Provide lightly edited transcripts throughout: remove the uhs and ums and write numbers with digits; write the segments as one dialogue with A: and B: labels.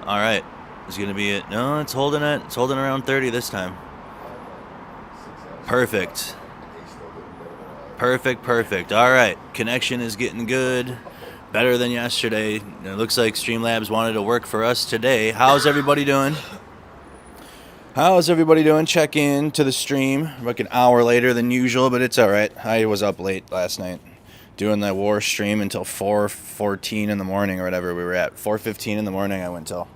A: All right. It's going to be it. No, it's holding it. It's holding around 30 this time. Perfect. Perfect. All right. Connection is getting good. Better than yesterday. It looks like Streamlabs wanted to work for us today. How's everybody doing? Check in to the stream like an hour later than usual, but it's all right. I was up late last night doing the war stream until 4:14 in the morning or whatever we were at. 4:15 in the morning I went till.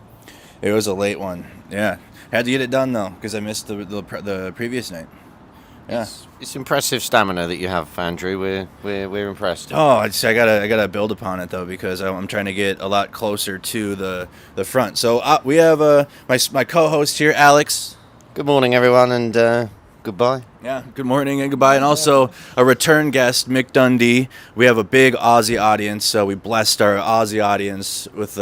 A: It was a late one. Yeah. Had to get it done, though, because I missed the previous night. Yeah.
B: It's impressive stamina that you have, Andrew. We're impressed.
A: Oh, I gotta build upon it, though, because I'm trying to get a lot closer to the front. So we have my co-host here, Alex.
B: Good morning, everyone, and goodbye.
A: Yeah, good morning and goodbye. And also a return guest, Mick Dundee. We have a big Aussie audience, so we blessed our Aussie audience with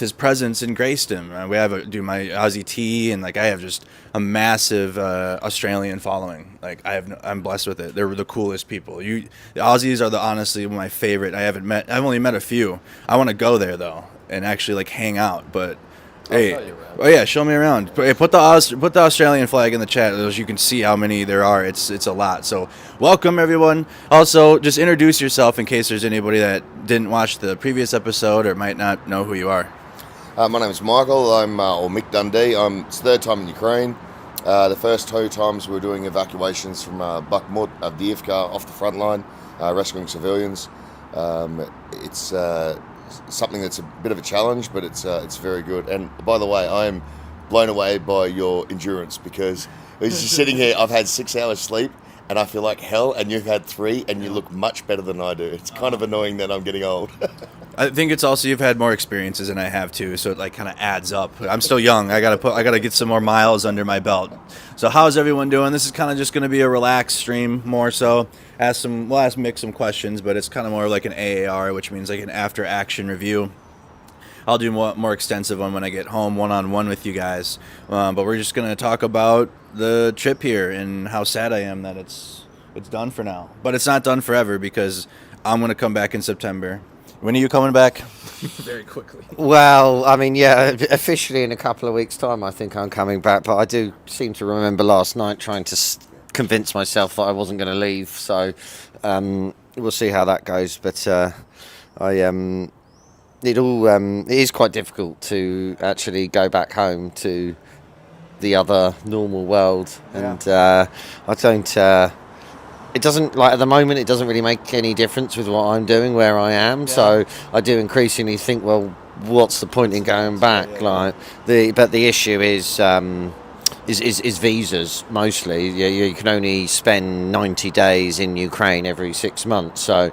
A: his presence and graced him. We have my Aussie tea, and I have just a massive Australian following. I'm blessed with it. They're the coolest people. The Aussies are honestly my favorite. I've only met a few. I want to go there though and actually hang out, but. Hey, oh yeah, show me around. Hey, put the Australian flag in the chat so you can see how many there are. It's a lot. So welcome everyone. Also, just introduce yourself in case there's anybody that didn't watch the previous episode or might not know who you are.
C: My name is Michael. I'm or Mick Dundee. It's the third time in Ukraine. The first 2 times we were doing evacuations from Bakhmut, Avdiivka, off the front line, rescuing civilians. It's something that's a bit of a challenge, but it's very good. And by the way, I am blown away by your endurance, because as you're sitting here, I've had 6 hours sleep and I feel like hell, and you've had 3 and you look much better than I do. It's kind of annoying that I'm getting old.
A: I think it's also you've had more experiences than I have too, so it kind of adds up. I'm still young. I gotta get some more miles under my belt. So how's everyone doing? This is kind of just going to be a relaxed stream, more so. We'll ask Mick some questions, but it's kind of more like an AAR, which means an after action review. I'll do more extensive one when I get home, one-on-one with you guys. But we're just going to talk about the trip here and how sad I am that it's done for now. But it's not done forever, because I'm going to come back in September. When are you coming back?
D: Very quickly.
B: Well, I mean, yeah, officially in a couple of weeks' time, I think I'm coming back. But I do seem to remember last night trying to convince myself that I wasn't going to leave. So we'll see how that goes. But it is quite difficult to actually go back home to the other normal world, and I don't. It doesn't, at the moment, it doesn't really make any difference with what I'm doing where I am. Yeah. So I do increasingly think, well, what's the point in going back? But the issue is visas mostly. You can only spend 90 days in Ukraine every 6 months. So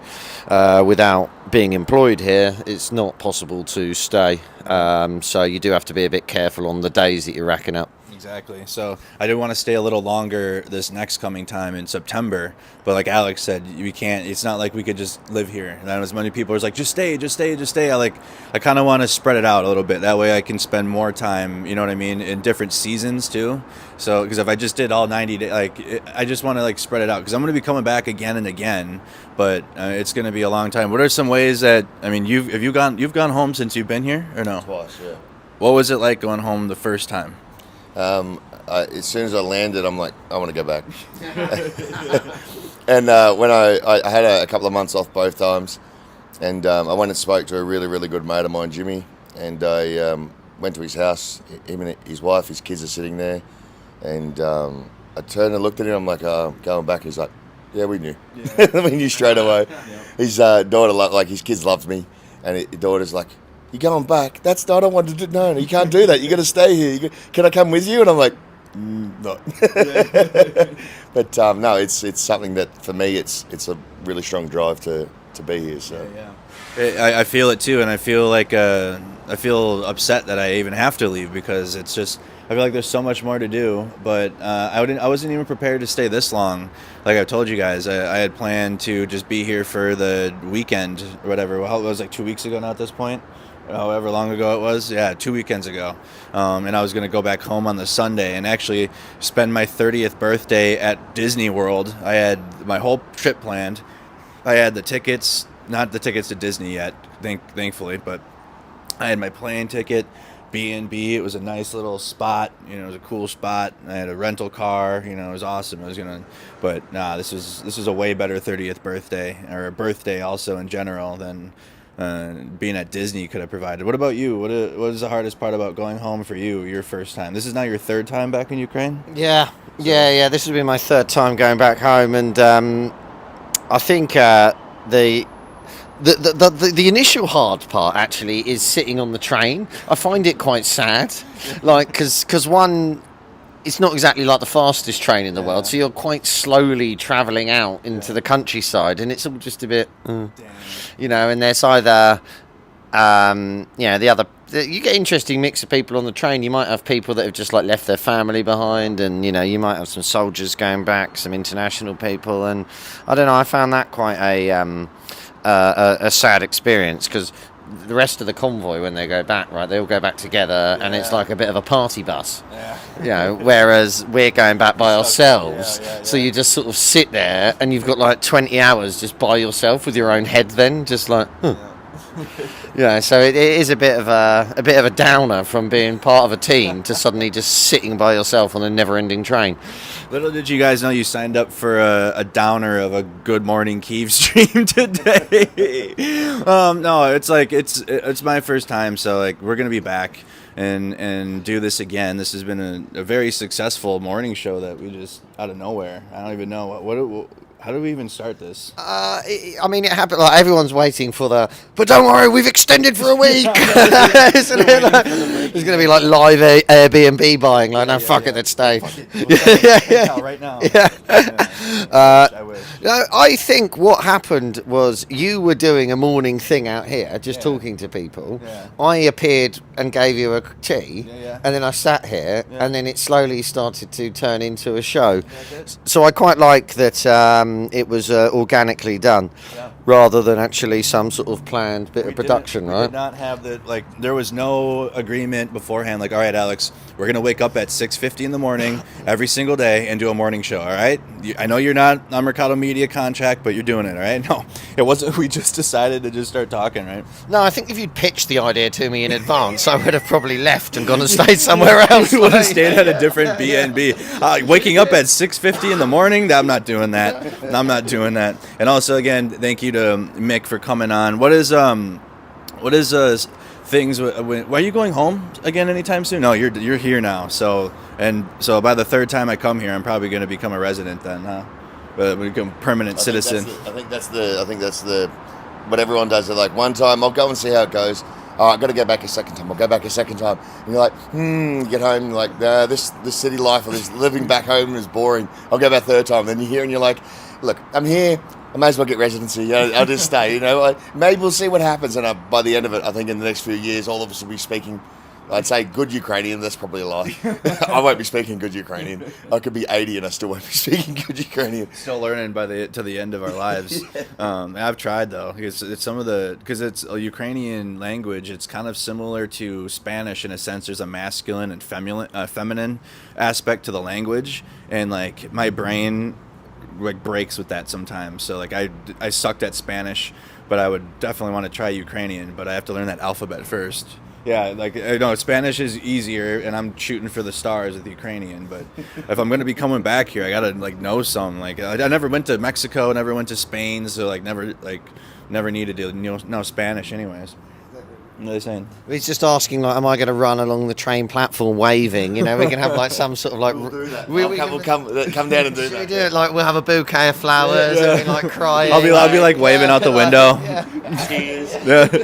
B: without being employed here, it's not possible to stay. So you do have to be a bit careful on the days that you're racking up.
A: Exactly. So I do want to stay a little longer this next coming time in September, but like Alex said, we can't. It's not like we could just live here. And as many people are just stay. I kind of want to spread it out a little bit. That way I can spend more time, you know what I mean, in different seasons too. So because if I just did all 90 days, I just want to spread it out, because I'm going to be coming back again and again, but it's going to be a long time. What are some ways that you've gone home since you've been here or no?
C: Twice, yeah.
A: What was it like going home the first time?
C: As soon as I landed, I'm like, I want to go back. And when I had a couple of months off both times, and I went and spoke to a really, really good mate of mine, Jimmy, and I went to his house. Him and his wife, his kids are sitting there, and I turned and looked at him. I'm like, oh, I'm going back. He's like, yeah, we knew. Yeah. We knew straight away. Yeah. His daughter, his kids loved me, and his daughter's like, you're going back? I don't want to do. No, you can't do that. You got to stay here. Can I come with you? And I'm like, no. But no, it's something that for me, it's a really strong drive to be here. So
A: yeah. I feel it too, and I feel I feel upset that I even have to leave, because it's just, I feel like there's so much more to do. But I wasn't even prepared to stay this long. Like I told you guys, I had planned to just be here for the weekend or whatever. Well, it was 2 weeks ago now at this point. However long ago it was. Yeah, 2 weekends ago. And I was going to go back home on the Sunday and actually spend my 30th birthday at Disney World. I had my whole trip planned. I had the tickets, not the tickets to Disney yet, thankfully, but I had my plane ticket, B&B. It was a nice little spot. It was a cool spot. I had a rental car. It was awesome. But nah, this was a way better 30th birthday, or a birthday also in general, than being at Disney could have provided. What about you? What is the hardest part about going home for you, your first time? This is now your third time back in Ukraine?
B: Yeah. This has been my third time going back home, and I think the initial hard part actually is sitting on the train. I find it quite sad, like because one, it's not exactly like the fastest train in the world, so you're quite slowly travelling out into the countryside, and it's all just a bit, and there's either, the other. You get interesting mix of people on the train. You might have people that have just like left their family behind, and you might have some soldiers going back, some international people, and I don't know. I found that quite a sad experience, because the rest of the convoy, when they go back, right, they all go back together, and it's like a bit of a party bus. Whereas we're going back by ourselves, so you just sort of sit there, and you've got like 20 hours just by yourself with your own head. Then just like. So it is a bit of a downer from being part of a team to suddenly just sitting by yourself on a never-ending train.
A: Little did you guys know you signed up for a downer of a Good Morning Kyiv stream today. No, it's like it's my first time, so like we're gonna be back and do this again. This has been a very successful morning show that we just out of nowhere. I don't even know how do we even start this?
B: It happened. Like everyone's waiting for but don't worry, we've extended for a week. Isn't it? There's going to be like live Airbnb buying. Like, no, fuck it, let's stay.
A: Right now.
B: I wish. I think what happened was you were doing a morning thing out here, just talking to people. Yeah. I appeared and gave you a tea, and then I sat here, and then it slowly started to turn into a show. So I quite like that. It was organically done, rather than actually some sort of planned bit of production, right?
A: We did not have there was no agreement beforehand, like, all right, Alex, we're going to wake up at 6:50 in the morning every single day and do a morning show, all right? I know you're not on Mercado Media contract, but you're doing it, all right? No, it wasn't. We just decided to just start talking, right?
B: No, I think if you'd pitched the idea to me in advance, I would have probably left and gone and stayed somewhere else.
A: We would have stayed at a different B&B. Waking up at 6:50 in the morning, I'm not doing that. I'm not doing that. And also, again, thank you to Mick for coming on. What is things? Why are you going home again anytime soon? No, you're here now. So by the third time I come here, I'm probably going to become a resident then, huh? But become permanent citizen.
C: I think that's the what everyone does. They're like, one time I'll go and see how it goes. Oh, I've got to go back a second time. I'll go back a second time. And you're like, you get home, you're like, this city life or this living back home is boring. I'll go back third time. Then you're here and you're like, look, I'm here. I may as well get residency. I'll just stay. Maybe we'll see what happens. And by the end of it, I think in the next few years, all of us will be speaking. I'd say good Ukrainian. That's probably a lie. I won't be speaking good Ukrainian. I could be 80 and I still won't be speaking good Ukrainian.
A: Still learning to the end of our lives. I've tried though, because it's a Ukrainian language. It's kind of similar to Spanish in a sense. There's a masculine and feminine aspect to the language, and like my brain like breaks with that sometimes. So like I sucked at Spanish, but I would definitely want to try Ukrainian, but I have to learn that alphabet first. Yeah, like I know Spanish is easier, and I'm shooting for the stars with Ukrainian. But if I'm going to be coming back here, I gotta like know some. Like I never went to Mexico, never went to Spain, so never needed to know Spanish, anyways. What are they saying?
B: He's just asking, like, am I going to run along the train platform waving? We can have like some sort of like.
C: We'll do that. We'll come down and do that.
B: We do it like we'll have a bouquet of flowers and we like crying.
A: I'll be like waving out the window.
B: Tears.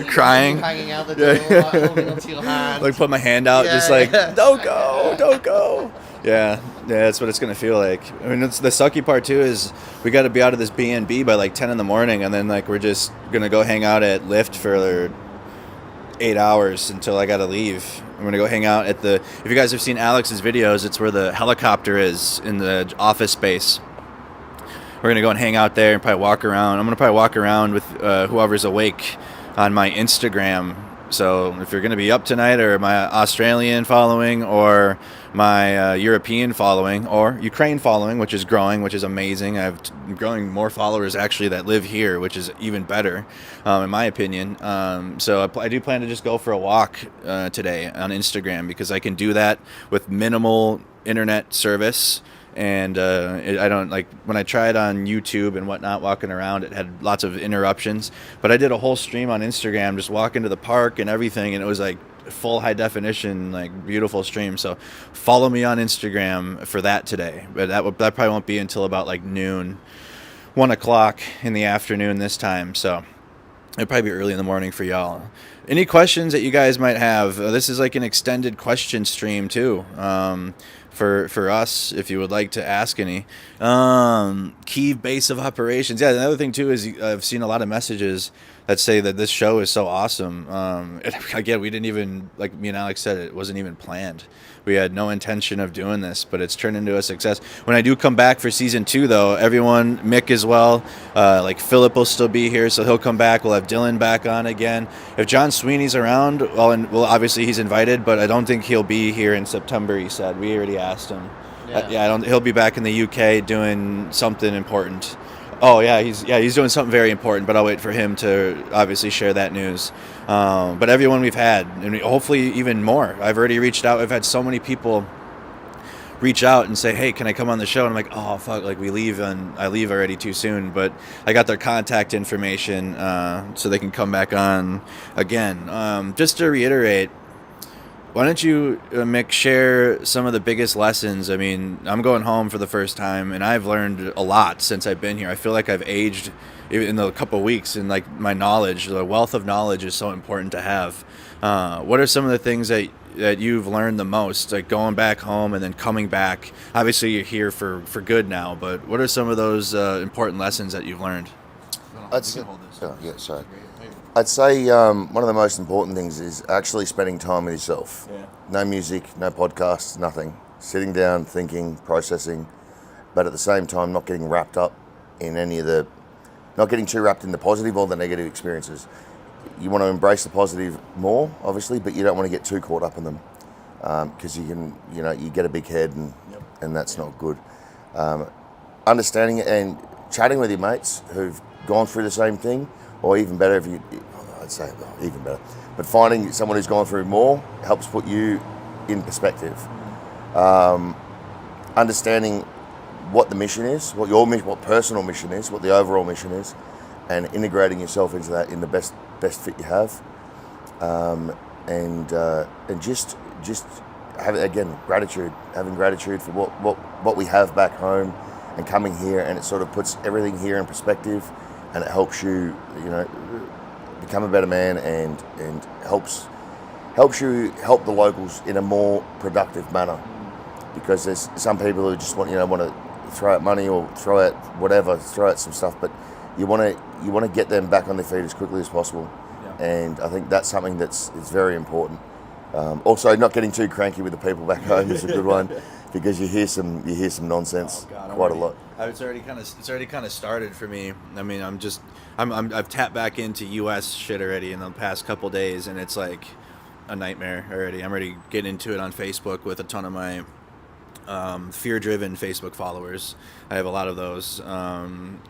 A: Crying.
B: Hanging out the door, like, holding onto your hand.
A: Like put my hand out, just like don't go. Yeah, that's what it's gonna feel like. I mean, it's the sucky part too is we got to be out of this B&B by like 10 in the morning, and then like we're just gonna go hang out at Lyft for 8 hours until I gotta leave. I'm gonna go hang out at if you guys have seen Alex's videos, it's where the helicopter is in the office space. We're gonna go and hang out there and probably walk around. I'm gonna probably walk around with whoever's awake on my Instagram So if you're going to be up tonight, or my Australian following, or my European following, or Ukraine following, which is growing, which is amazing. I have growing more followers actually that live here, which is even better, in my opinion. So I do plan to just go for a walk today on Instagram, because I can do that with minimal internet service. And I don't like, when I tried on YouTube and whatnot, walking around, it had lots of interruptions. But I did a whole stream on Instagram, just walking to the park and everything, and it was like full high definition, like beautiful stream. So follow me on Instagram for that today. But that probably won't be until about like noon, 1 o'clock in the afternoon this time. So it'll probably be early in the morning for y'all. Any questions that you guys might have? This is like an extended question stream too. For us, if you would like to ask any. Kyiv base of operations. Yeah, another thing too is I've seen a lot of messages that say that this show is so awesome. And again, we didn't even, like me and Alex said, it wasn't even planned. We had no intention of doing this, but it's turned into a success. When I do come back for season 2, though, everyone, Mick as well, like Philip will still be here, so he'll come back. We'll have Dylan back on again. If John Sweeney's around, well, obviously he's invited, but I don't think he'll be here in September, he said. We already asked him. Yeah, he'll be back in the UK doing something important. Oh yeah, he's doing something very important, but I'll wait for him to obviously share that news. But everyone we've had, and hopefully even more. I've already reached out. I've had so many people reach out and say, "Hey, can I come on the show?" And I'm like, "Oh fuck, like I leave already too soon." But I got their contact information, so they can come back on again. Just to reiterate, why don't you, Mick, share some of the biggest lessons? I mean, I'm going home for the first time, and I've learned a lot since I've been here. I feel like I've aged in the couple of weeks, and like my knowledge, the wealth of knowledge is so important to have. What are some of the things that you've learned the most, like going back home and then coming back? Obviously, you're here for good now, but what are some of those important lessons that you've learned?
C: I'd say one of the most important things is actually spending time with yourself. Yeah. No music, no podcasts, nothing. Sitting down, thinking, processing, but at the same time not getting wrapped up in not getting too wrapped in the positive or the negative experiences. You want to embrace the positive more, obviously, but you don't want to get too caught up in them, because you get a big head and that's not good. Understanding it and chatting with your mates who've gone through the same thing, or even better, even better. But finding someone who's gone through more helps put you in perspective. Understanding what the mission is, what personal mission is, what the overall mission is, and integrating yourself into that in the best fit you have. And just having gratitude for what we have back home, and coming here, and it sort of puts everything here in perspective, and it helps you, become a better man, and helps you help the locals in a more productive manner. Because there's some people who just want to throw out money or throw out some stuff, but you want to get them back on their feet as quickly as possible. Yeah. And I think that's something it's very important. Also, not getting too cranky with the people back home is a good one, because you hear some nonsense quite a lot.
A: It's already kind of started for me. I mean, I've tapped back into U.S. shit already in the past couple days, and it's like a nightmare already. I'm already getting into it on Facebook with a ton of my fear-driven Facebook followers. I have a lot of those,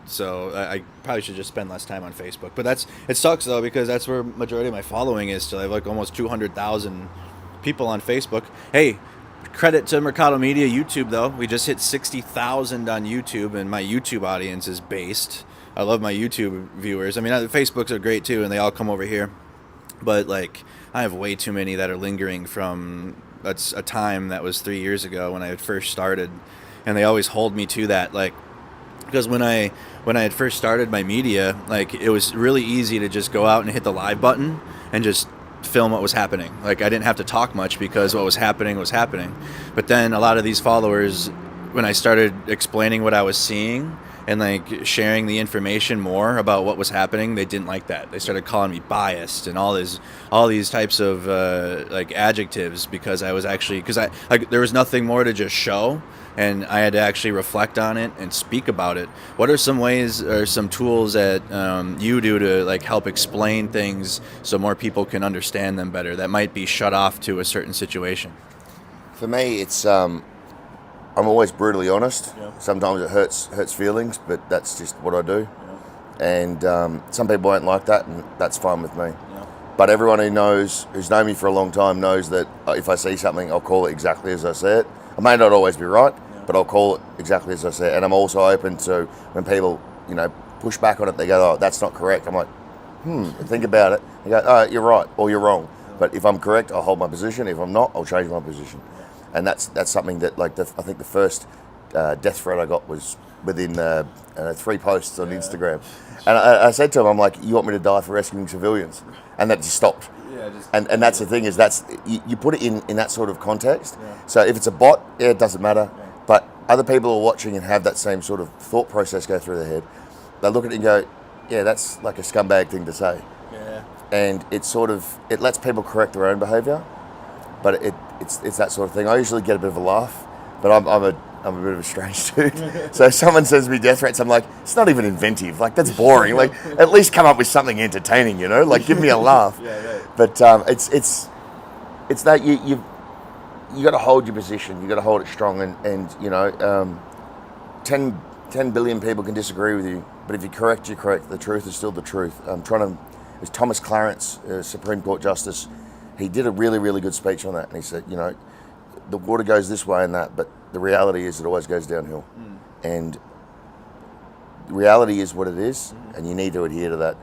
A: so I probably should just spend less time on Facebook. But it sucks though, because that's where majority of my following is. So I have like almost 200,000 people on Facebook. Hey, credit to Mercado Media YouTube though. We just hit 60,000 on YouTube, and my YouTube audience is based. I love my YouTube viewers. I mean, Facebooks are great too, and they all come over here. But like, I have way too many that are lingering from that's a time that was 3 years ago when I had first started, and they always hold me to that. Like, because when I had first started my media, like, it was really easy to just go out and hit the live button and just film what was happening. Like, I didn't have to talk much, because what was happening was happening. But then a lot of these followers, when I started explaining what I was seeing and like sharing the information more about what was happening, they didn't like that. They started calling me biased and all these types of like adjectives because I was actually there was nothing more to just show, and I had to actually reflect on it and speak about it. What are some ways or some tools that you do to like help explain things so more people can understand them better that might be shut off to a certain situation?
C: For me, it's I'm always brutally honest.
A: Yeah.
C: Sometimes it hurts feelings, but that's just what I do. Yeah. And some people won't like that, and that's fine with me. Yeah. But everyone who's known me for a long time knows that if I see something, I'll call it exactly as I say it. I may not always be right, but I'll call it exactly as I say it. And I'm also open to when people, push back on it. They go, "Oh, that's not correct." I'm like, think about it. They go, "Oh, you're right," or "You're wrong." But if I'm correct, I'll hold my position. If I'm not, I'll change my position. And that's something that, like, I think the first death threat I got was within 3 posts on Instagram. And I said to him, I'm like, "You want me to die for rescuing civilians?" And that just stopped. Yeah, and that's the thing is you put it in that sort of context. Yeah. So if it's a bot, it doesn't matter. Yeah. But other people are watching and have that same sort of thought process go through their head. They look at it and go, "Yeah, that's like a scumbag thing to say." Yeah. And it lets people correct their own behaviour. But it's that sort of thing. I usually get a bit of a laugh, but I'm a bit of a strange dude. So if someone sends me death threats, I'm like, it's not even inventive. Like, that's boring. Like, at least come up with something entertaining, Like, give me a laugh. Yeah, right. But it's that you got to hold your position. You got to hold it strong. And 10 billion people can disagree with you, but if you're correct, you're correct. The truth is still the truth. It's Thomas Clarence, Supreme Court Justice. He did a really, really good speech on that, and he said, the water goes this way and that, but the reality is it always goes downhill. And reality is what it is, and you need to adhere to that.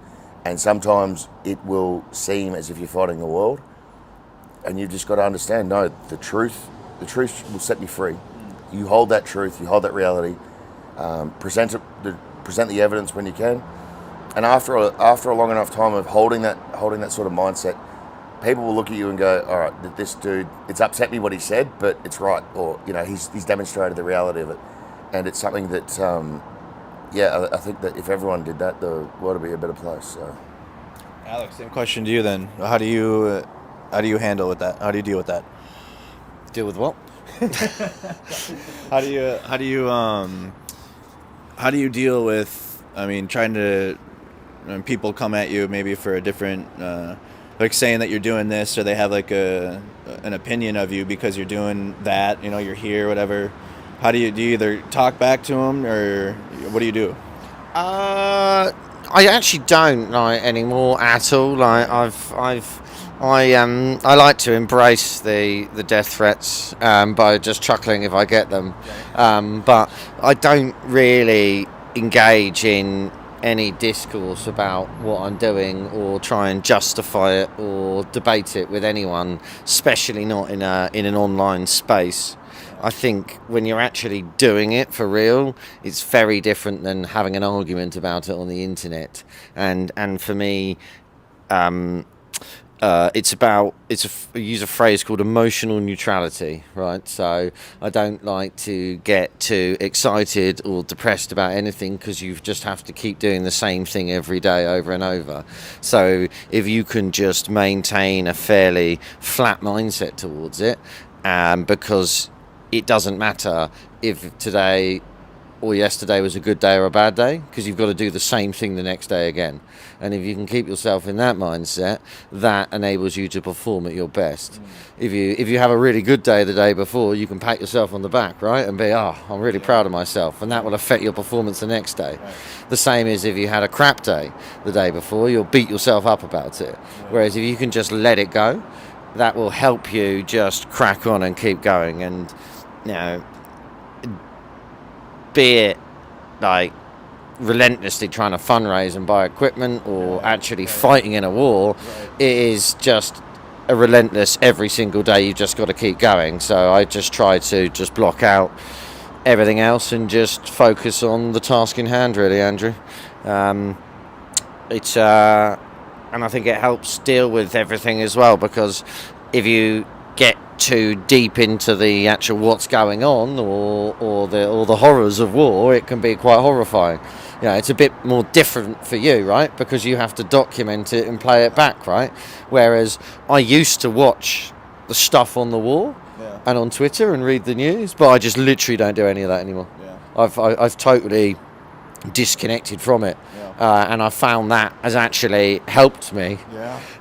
C: And sometimes it will seem as if you're fighting the world, and you've just got to understand, no, the truth will set you free. You hold that truth, you hold that reality, present the evidence when you can, and after a long enough time of holding that sort of mindset, people will look at you and go, "All right, this dude, it's upset me what he said, but it's right," or he's demonstrated the reality of it, and it's something that, I think that if everyone did that, the world would be a better place. So.
A: Alex, same question to you then. How do you handle with that? How do you deal with that?
B: Deal with what?
A: How do you deal with? I mean, trying to people come at you maybe for a different. Like saying that you're doing this, or they have like an opinion of you because you're doing that, you're here, whatever. How do you either talk back to them, or what do you do?
B: I actually don't anymore at all. I like to embrace the death threats by just chuckling if I get them, but I don't really engage in any discourse about what I'm doing or try and justify it or debate it with anyone, especially not in an online space. I think when you're actually doing it for real, it's very different than having an argument about it on the internet. And for me, use a phrase called emotional neutrality, right? So I don't like to get too excited or depressed about anything because you just have to keep doing the same thing every day over and over. So if you can just maintain a fairly flat mindset towards it, because it doesn't matter if today or yesterday was a good day or a bad day, because you've got to do the same thing the next day again. And if you can keep yourself in that mindset, that enables you to perform at your best. If you have a really good day the day before, you can pat yourself on the back, right, and be, I'm really proud of myself, and that will affect your performance the next day. Right. The same as if you had a crap day the day before, you'll beat yourself up about it. Right. Whereas if you can just let it go, that will help you just crack on and keep going. And be it like relentlessly trying to fundraise and buy equipment or actually fighting in a war, it is just a relentless every single day. You've just got to keep going. So I just try to just block out everything else and just focus on the task in hand, really, Andrew. And I think it helps deal with everything as well, because if you get too deep into the actual what's going on or the horrors of war, it can be quite horrifying. You know, it's a bit more different for you, right? Because you have to document it and play it back, right? Whereas I used to watch the stuff on the war and on Twitter and read the news, but I just literally don't do any of that anymore. I've totally disconnected from it, and I found that has actually helped me.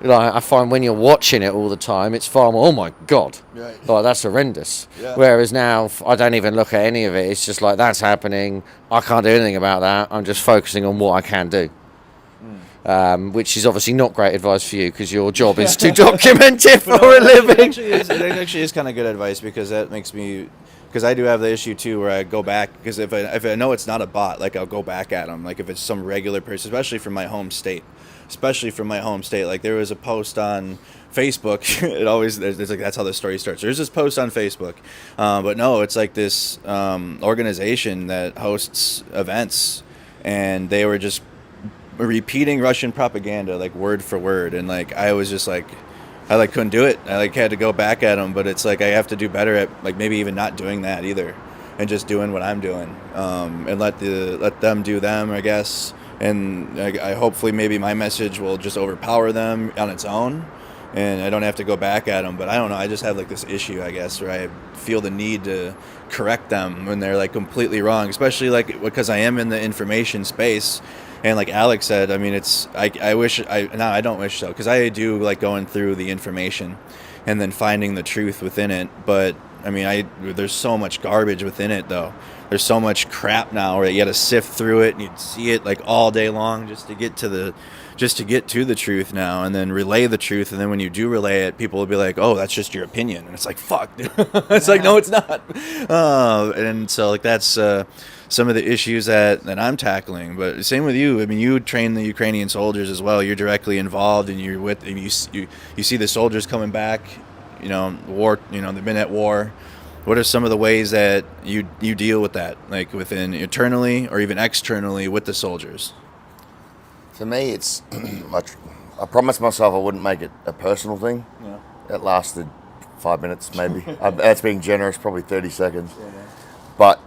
B: Like, I find when you're watching it all the time, it's far more, oh my god, like that's horrendous. Whereas now I don't even look at any of it. It's just like, that's happening, I can't do anything about that, I'm just focusing on what I can do. Which is obviously not great advice for you, because your job is to document it for a living.
A: It actually is kind of good advice, because that makes me, because I do have the issue too where I go back, because if I know it's not a bot, like I'll go back at them, like if it's some regular person, especially from my home state. Like there was a post on Facebook. It always there's like, that's how the story starts. There's this post on Facebook, but no, it's like this organization that hosts events, and they were just repeating Russian propaganda like word for word, and like I was just like, I like couldn't do it. I like had to go back at them, but it's like I have to do better at like maybe even not doing that either, and just doing what I'm doing, and let them do them, I guess. And I hopefully maybe my message will just overpower them on its own, and I don't have to go back at them. But I don't know. I just have like this issue, I guess, where I feel the need to correct them when they're like completely wrong, especially like because I am in the information space. And like Alex said, I mean, I don't wish so, because I do like going through the information and then finding the truth within it. But I mean, there's so much garbage within it, though. There's so much crap now where you got to sift through it, and you'd see it like all day long just to get to the truth now, and then relay the truth. And then when you do relay it, people will be like, "Oh, that's just your opinion," and it's like, "Fuck," it's like, no, it's not. And so like that's some of the issues that I'm tackling. But same with you. I mean, you train the Ukrainian soldiers as well. You're directly involved, and you see the soldiers coming back. You know, war. You know, they've been at war. What are some of the ways that you deal with that, like within internally or even externally with the soldiers?
C: For me, it's I promised myself I wouldn't make it a personal thing. It lasted 5 minutes, maybe. That's being generous, probably 30 seconds. But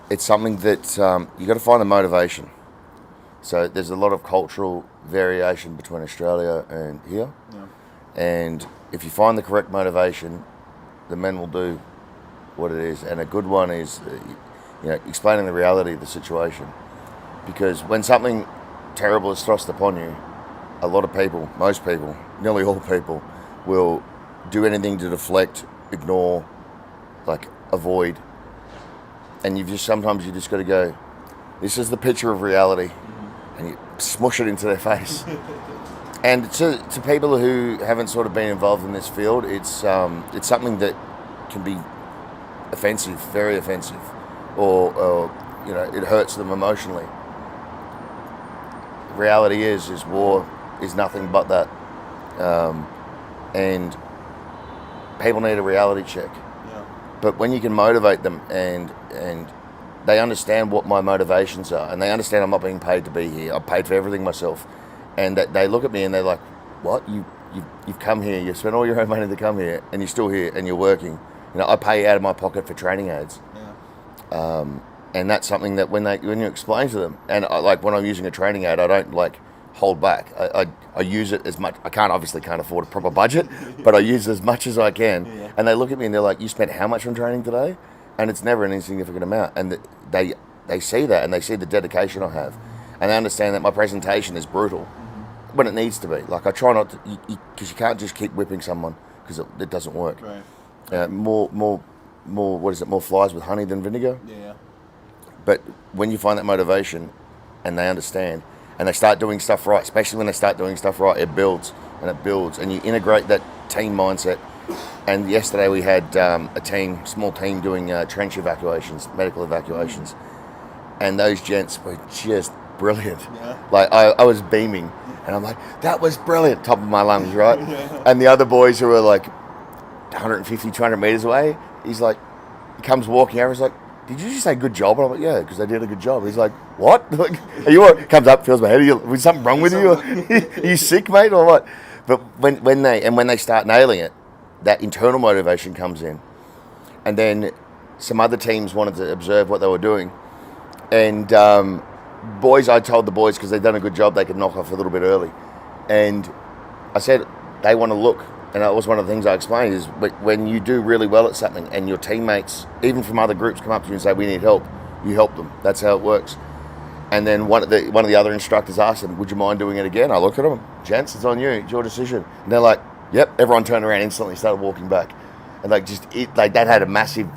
C: it's something that you got to find the motivation. So there's a lot of cultural variation between Australia and here. And if you find the correct motivation, the men will do what it is. And a good one is explaining the reality of the situation. Because when something terrible is thrust upon you, a lot of people, most people, nearly all people, will do anything to deflect, ignore, like avoid. And sometimes you just got to go, this is the picture of reality, and you smush it into their face. And to people who haven't sort of been involved in this field, it's something that can be offensive, very offensive, or it hurts them emotionally. Reality is war is nothing but that, and people need a reality check. But when you can motivate them and they understand what my motivations are, and they understand I'm not being paid to be here, I'm paid for everything myself, and that they look at me and they're like, "What? You've come here, you spent all your own money to come here, and you're still here and you're working." I pay out of my pocket for training aids. And that's something that when you explain to them, and like when I'm using a training aid, I don't like hold back. I use it as much. I obviously can't afford a proper budget, but I use as much as I can. And they look at me and they're like, "You spent how much on training today?" And it's never an insignificant amount. And they see that, and they see the dedication I have, and they understand that my presentation is brutal when it needs to be. Like I try not to, because you can't just keep whipping someone, because it doesn't work. Right. More. What is it? More flies with honey than vinegar. But when you find that motivation, and they understand, and they start doing stuff right, especially when they start doing stuff right, it builds, and you integrate that team mindset. And yesterday we had a small team doing trench evacuations, medical evacuations, and those gents were just brilliant. Like I was beaming, and I'm like, that was brilliant, top of my lungs, right? And the other boys who were like 150, 200 meters away, he comes walking over, he's like, "Did you just say good job?" And I'm like, "Yeah, because they did a good job." He's like, "What?" Like, comes up, feels my head. Was something wrong with you? Are you sick, mate, or what? But when they start nailing it, that internal motivation comes in. And then some other teams wanted to observe what they were doing. And I told the boys, because they'd done a good job, they could knock off a little bit early. And I said, they want to look. And that was one of the things I explained, is when you do really well at something and your teammates, even from other groups, come up to you and say, we need help, you help them. That's how it works. And then one of the other instructors asked them, would you mind doing it again? I look at them, gents, it's on you, it's your decision. And they're like, yep. Everyone turned around instantly, started walking back. And that had a massive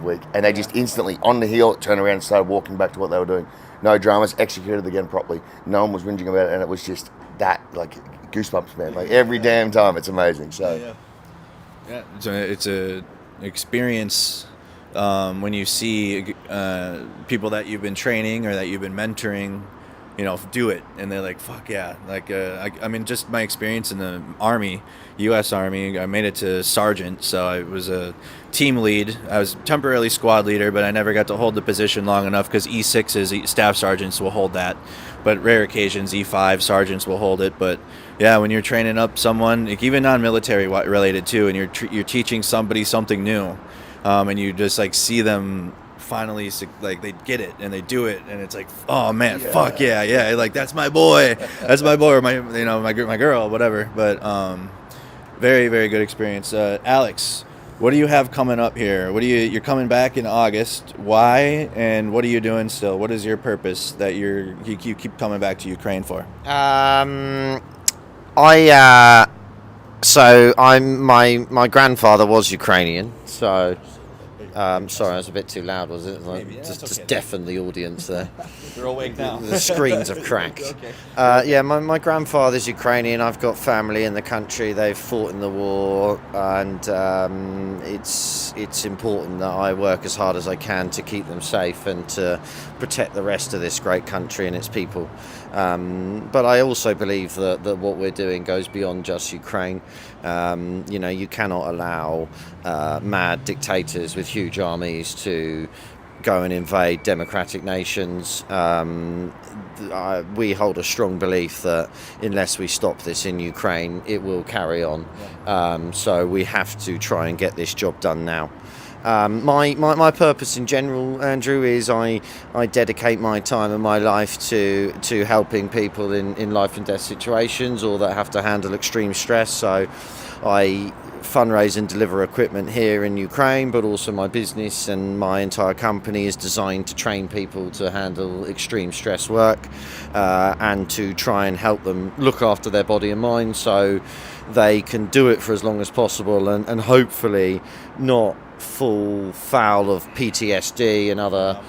C: week. And they just instantly, on the heel, turned around and started walking back to what they were doing. No dramas, executed again properly. No one was whinging about it, and it was just that, like, goosebumps, man. Like, every damn time, it's amazing. So,
A: yeah. It's a experience when you see people that you've been training or that you've been mentoring, do it, and they're like, fuck yeah. Like, I mean, just my experience in the Army, U.S. Army, I made it to sergeant, so I was a team lead. I was temporarily squad leader, but I never got to hold the position long enough, because E6s, staff sergeants, will hold that, but rare occasions E5 sergeants will hold it. But yeah, when you're training up someone, like, even non-military related too, and you're teaching somebody something new, and you just like see them finally, like, they get it and they do it, and it's like, oh man, fuck yeah, like, that's my boy, or my girl, whatever. But very, very good experience. Alex, what do you have coming up here? You're coming back in August. Why, and what are you doing still? What is your purpose that you keep coming back to Ukraine for?
B: So my grandfather was Ukrainian, so sorry, I was a bit too loud, was it? Like, just deafen the audience there.
A: They're awake now.
B: The screens have cracked.
A: Okay.
B: My grandfather's Ukrainian. I've got family in the country. They've fought in the war, and it's important that I work as hard as I can to keep them safe and to protect the rest of this great country and its people. But I also believe that what we're doing goes beyond just Ukraine. You cannot allow mad dictators with huge armies to go and invade democratic nations. We hold a strong belief that unless we stop this in Ukraine, it will carry on. So we have to try and get this job done now. My purpose in general, Andrew, is I dedicate my time and my life to helping people in life and death situations, or that have to handle extreme stress. So I fundraise and deliver equipment here in Ukraine, but also my business and my entire company is designed to train people to handle extreme stress work, and to try and help them look after their body and mind so they can do it for as long as possible, and hopefully not fall foul of PTSD and other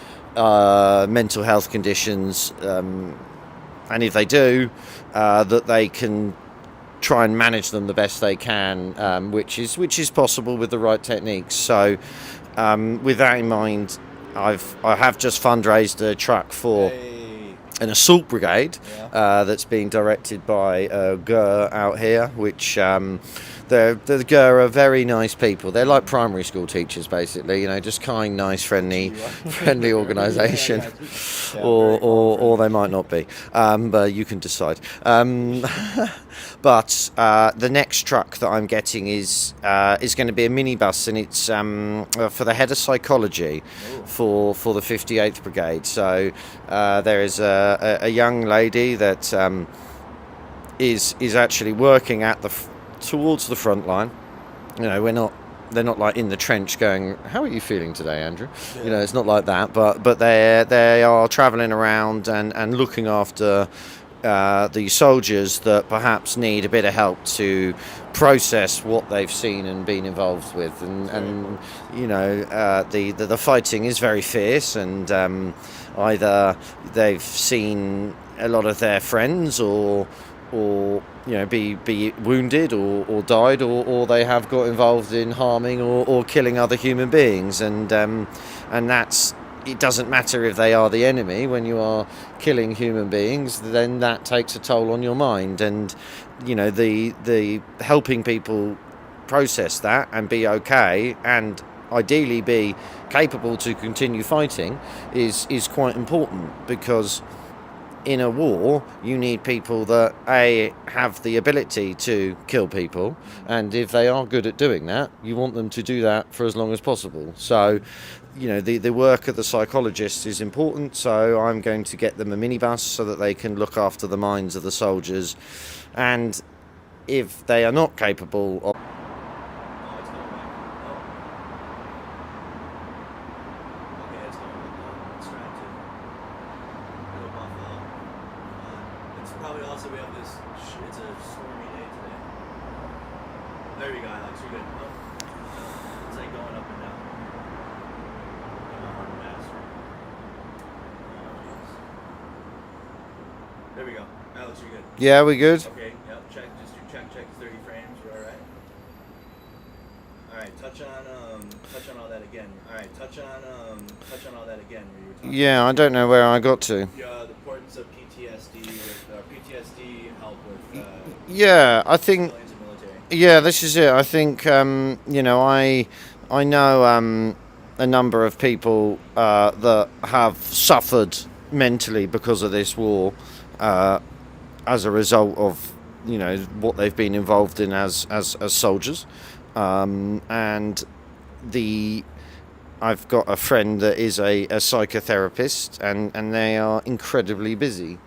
B: mental health conditions, and if they do, that they can try and manage them the best they can, which is possible with the right techniques. So with that in mind, I have just fundraised a truck for an assault brigade that's being directed by GER out here, which the GER are very nice people. They're like primary school teachers, basically, just kind, nice, friendly organisation, or they might not be, but you can decide. But the next truck that I'm getting is going to be a minibus, and it's for the head of psychology for the 58th Brigade. So there is a young lady that is actually working at towards the front line. They're not like in the trench going, how are you feeling today, Andrew? It's not like that, but they are travelling around and looking after the soldiers that perhaps need a bit of help to process what they've seen and been involved with, and the fighting is very fierce, and either they've seen a lot of their friends or be wounded or died, or they have got involved in harming or killing other human beings, and that's, it doesn't matter if they are the enemy. When you are killing human beings, then that takes a toll on your mind, and the helping people process that and be okay, and ideally be capable to continue fighting is quite important, because in a war, you need people that have the ability to kill people, and if they are good at doing that, you want them to do that for as long as possible. So, the work of the psychologist is important. So I'm going to get them a minibus so that they can look after the minds of the soldiers, and if they are not capable of
A: probably also we have this. It's a stormy day today. There we go, Alex. You're good. Oh. It's like going up and down. There we go, Alex. You're good.
B: Yeah, we good?
A: Okay. Yep. Check. Just do check. 30 frames. We're all right. All right. Touch on all that again. All right. Touch on all that again. Where you were talking
B: Yeah, I don't know where I got to.
A: the importance of PTSD with PTSD help with.
B: Yeah, I think.
A: Civilians and military.
B: Yeah, this is it. I think I know a number of people that have suffered mentally because of this war, as a result of what they've been involved in as soldiers, and I've got a friend that is a psychotherapist, and they are incredibly busy.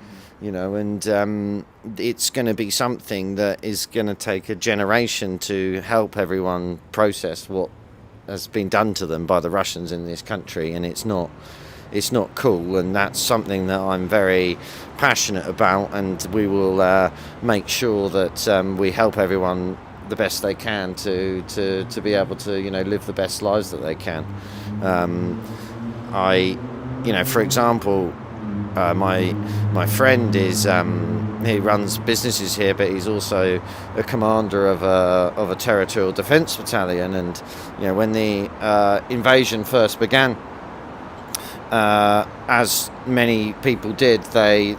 B: And it's going to be something that is going to take a generation to help everyone process what has been done to them by the Russians in this country, and it's not cool, and that's something that I'm very passionate about, and we will make sure that we help everyone the best they can to be able to live the best lives that they can. For example, my friend is he runs businesses here, but he's also a commander of a territorial defence battalion. And when the invasion first began, as many people did, they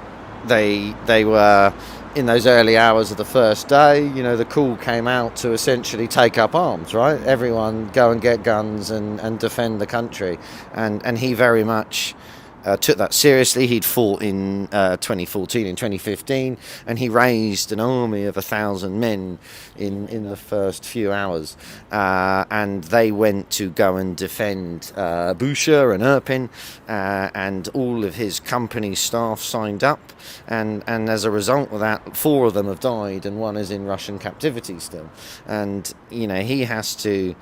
B: were in those early hours of the first day. The call came out to essentially take up arms. Right, everyone go and get guns and defend the country, and he very much took that seriously. He'd fought in 2014 and 2015, and he raised an army of 1,000 men in the first few hours, and they went to go and defend Bushehr and Irpin, and all of his company staff signed up, and as a result of that, 4 of them have died, and 1 is in Russian captivity still. And he has to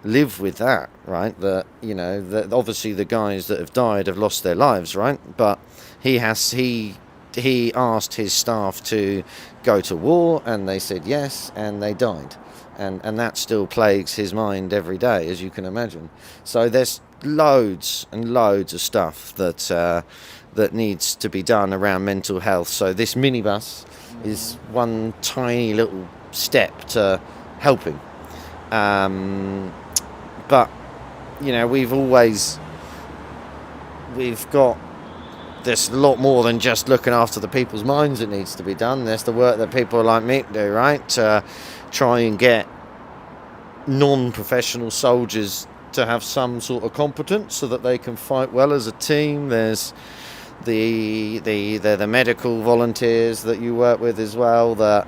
B: live with that, right? That obviously the guys that have died have lost their lives, right? But he asked his staff to go to war, and they said yes, and they died, and that still plagues his mind every day, as you can imagine. So there's loads and loads of stuff that needs to be done around mental health. So this minibus is one tiny little step to helping. But we've got there's a lot more than just looking after the people's minds that needs to be done. There's the work that people like Mick do, right, to try and get non-professional soldiers to have some sort of competence so that they can fight well as a team. There's the medical volunteers that you work with as well, that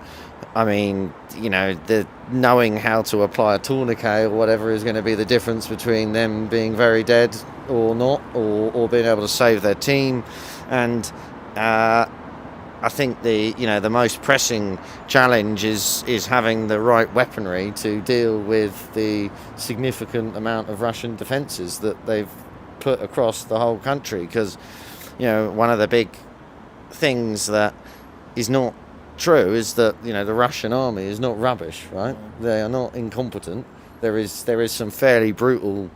B: the knowing how to apply a tourniquet or whatever is going to be the difference between them being very dead or not, or being able to save their team. And I think the most pressing challenge is having the right weaponry to deal with the significant amount of Russian defences that they've put across the whole country. Because one of the big things that is not true is that the Russian army is not rubbish, right? They are not incompetent. There is some fairly brutal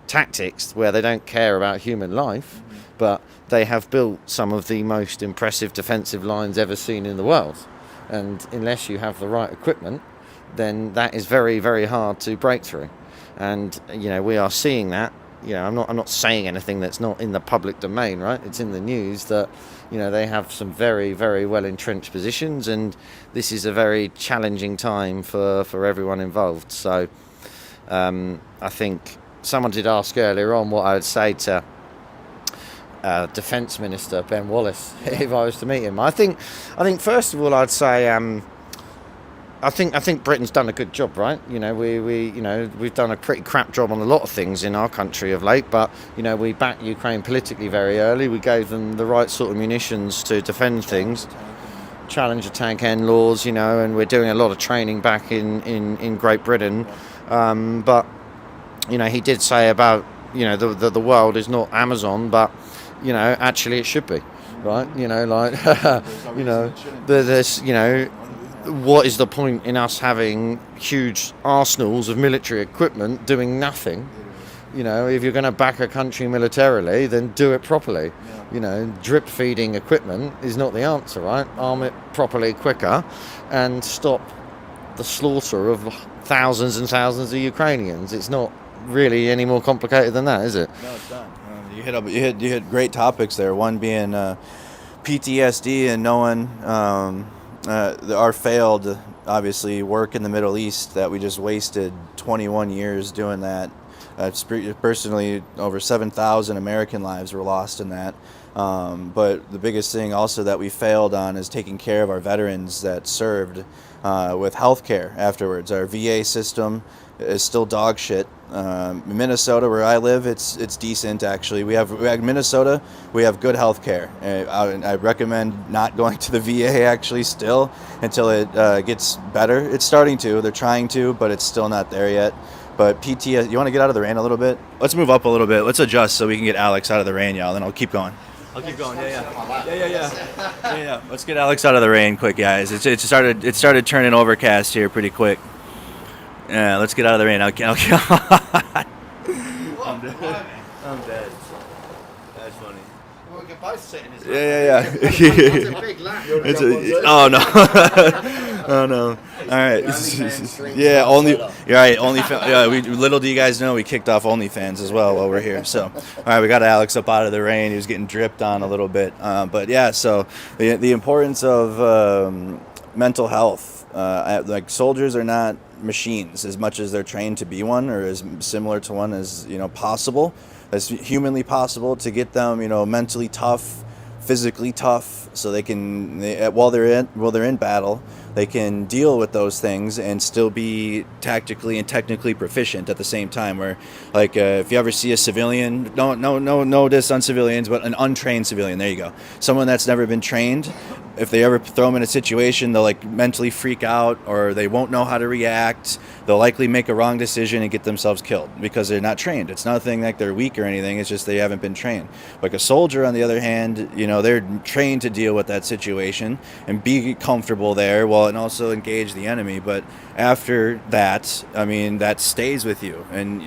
B: tactics where they don't care about human life, but they have built some of the most impressive defensive lines ever seen in the world, and unless you have the right equipment, then that is very, very hard to break through. And we are seeing that. I'm not saying anything that's not in the public domain, right? It's in the news that they have some very, very well entrenched positions, and this is a very challenging time for everyone involved. So I think someone did ask earlier on what I would say to Defence Minister Ben Wallace if I was to meet him. I think first of all I'd say I think Britain's done a good job, right? We've done a pretty crap job on a lot of things in our country of late, but we backed Ukraine politically very early. We gave them the right sort of munitions to defend things. Challenge the tank end laws, and we're doing a lot of training back in Great Britain. But he did say about the world is not Amazon, but actually it should be, right? There's what is the point in us having huge arsenals of military equipment doing nothing? If you're going to back a country militarily, then do it properly. Drip feeding equipment is not the answer, right? Arm it properly quicker and stop the slaughter of thousands and thousands of Ukrainians. It's not really any more complicated than that, is it?
A: No, it's not. You hit great topics there. One being PTSD and knowing our failed, obviously, work in the Middle East, that we just wasted 21 years doing that. Personally, over 7,000 American lives were lost in that. But the biggest thing also that we failed on is taking care of our veterans that served with health care afterwards. Our VA system is still dog shit. Minnesota, where I live, it's decent actually. We have Minnesota. We have good health care. I recommend not going to the VA actually still until it gets better. It's starting to. They're trying to, but it's still not there yet. But PTSD, you want to get out of the rain a little bit? Let's move up a little bit. Let's adjust so we can get Alex out of the rain, y'all. Then I'll keep going. I'll keep going. Yeah. Let's get Alex out of the rain quick, guys. It started turning overcast here pretty quick. Yeah, let's get out of the rain. Okay. I'm dead. That's funny.
B: Well, we can both sit in his lap.
A: Yeah.
B: It's a big lap.
A: Oh no. Oh no. All right. Yeah, you're right. Little do you guys know, we kicked off OnlyFans as well while we're here. So, all right, we got Alex up out of the rain. He was getting dripped on a little bit. But yeah, so the importance of mental health. Like soldiers are not machines as much as they're trained to be one, or as similar to one as possible, as humanly possible, to get them mentally tough, physically tough, so they can while they're in battle, they can deal with those things and still be tactically and technically proficient at the same time. Where like if you ever see a civilian, no diss on civilians, but an untrained civilian, there you go, someone that's never been trained, if they ever throw them in a situation, they'll like mentally freak out, or they won't know how to react. They'll likely make a wrong decision and get themselves killed because they're not trained. It's nothing like they're weak or anything. It's just they haven't been trained. Like a soldier, on the other hand, they're trained to deal with that situation and be comfortable there, and also engage the enemy. But after that, that stays with you, and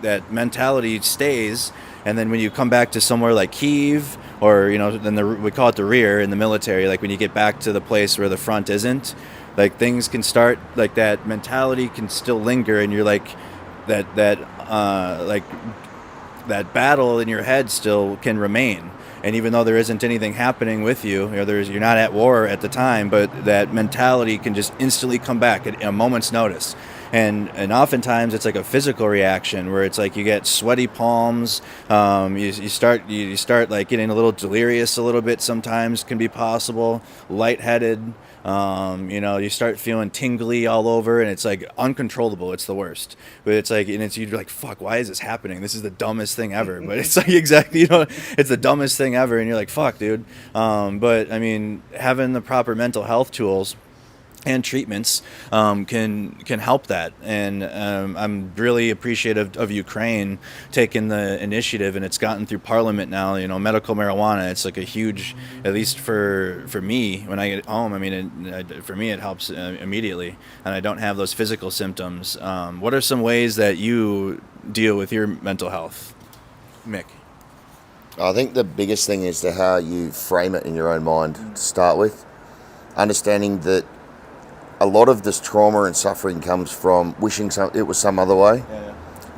A: that mentality stays. And then when you come back to somewhere like Kyiv, or then we call it the rear in the military, like when you get back to the place where the front isn't, like things can start, like that mentality can still linger, and you're like that battle in your head still can remain. And even though there isn't anything happening with you, you're not at war at the time, but that mentality can just instantly come back at a moment's notice. And oftentimes it's like a physical reaction where it's like you get sweaty palms, you start like getting a little delirious a little bit, sometimes can be possible, lightheaded, you start feeling tingly all over, and it's like uncontrollable. It's the worst. But it's like, and you're like, fuck, why is this happening? This is the dumbest thing ever. But it's like exactly, it's the dumbest thing ever, and you're like, fuck, dude. But having the proper mental health tools and treatments can help that, and I'm really appreciative of Ukraine taking the initiative, and it's gotten through Parliament now. Medical marijuana, it's like a huge, at least for me when I get home. For me it helps immediately, and I don't have those physical symptoms. What are some ways that you deal with your mental health, Mick?
C: I think the biggest thing is how you frame it in your own mind to start with, understanding that a lot of this trauma and suffering comes from wishing it was some other way,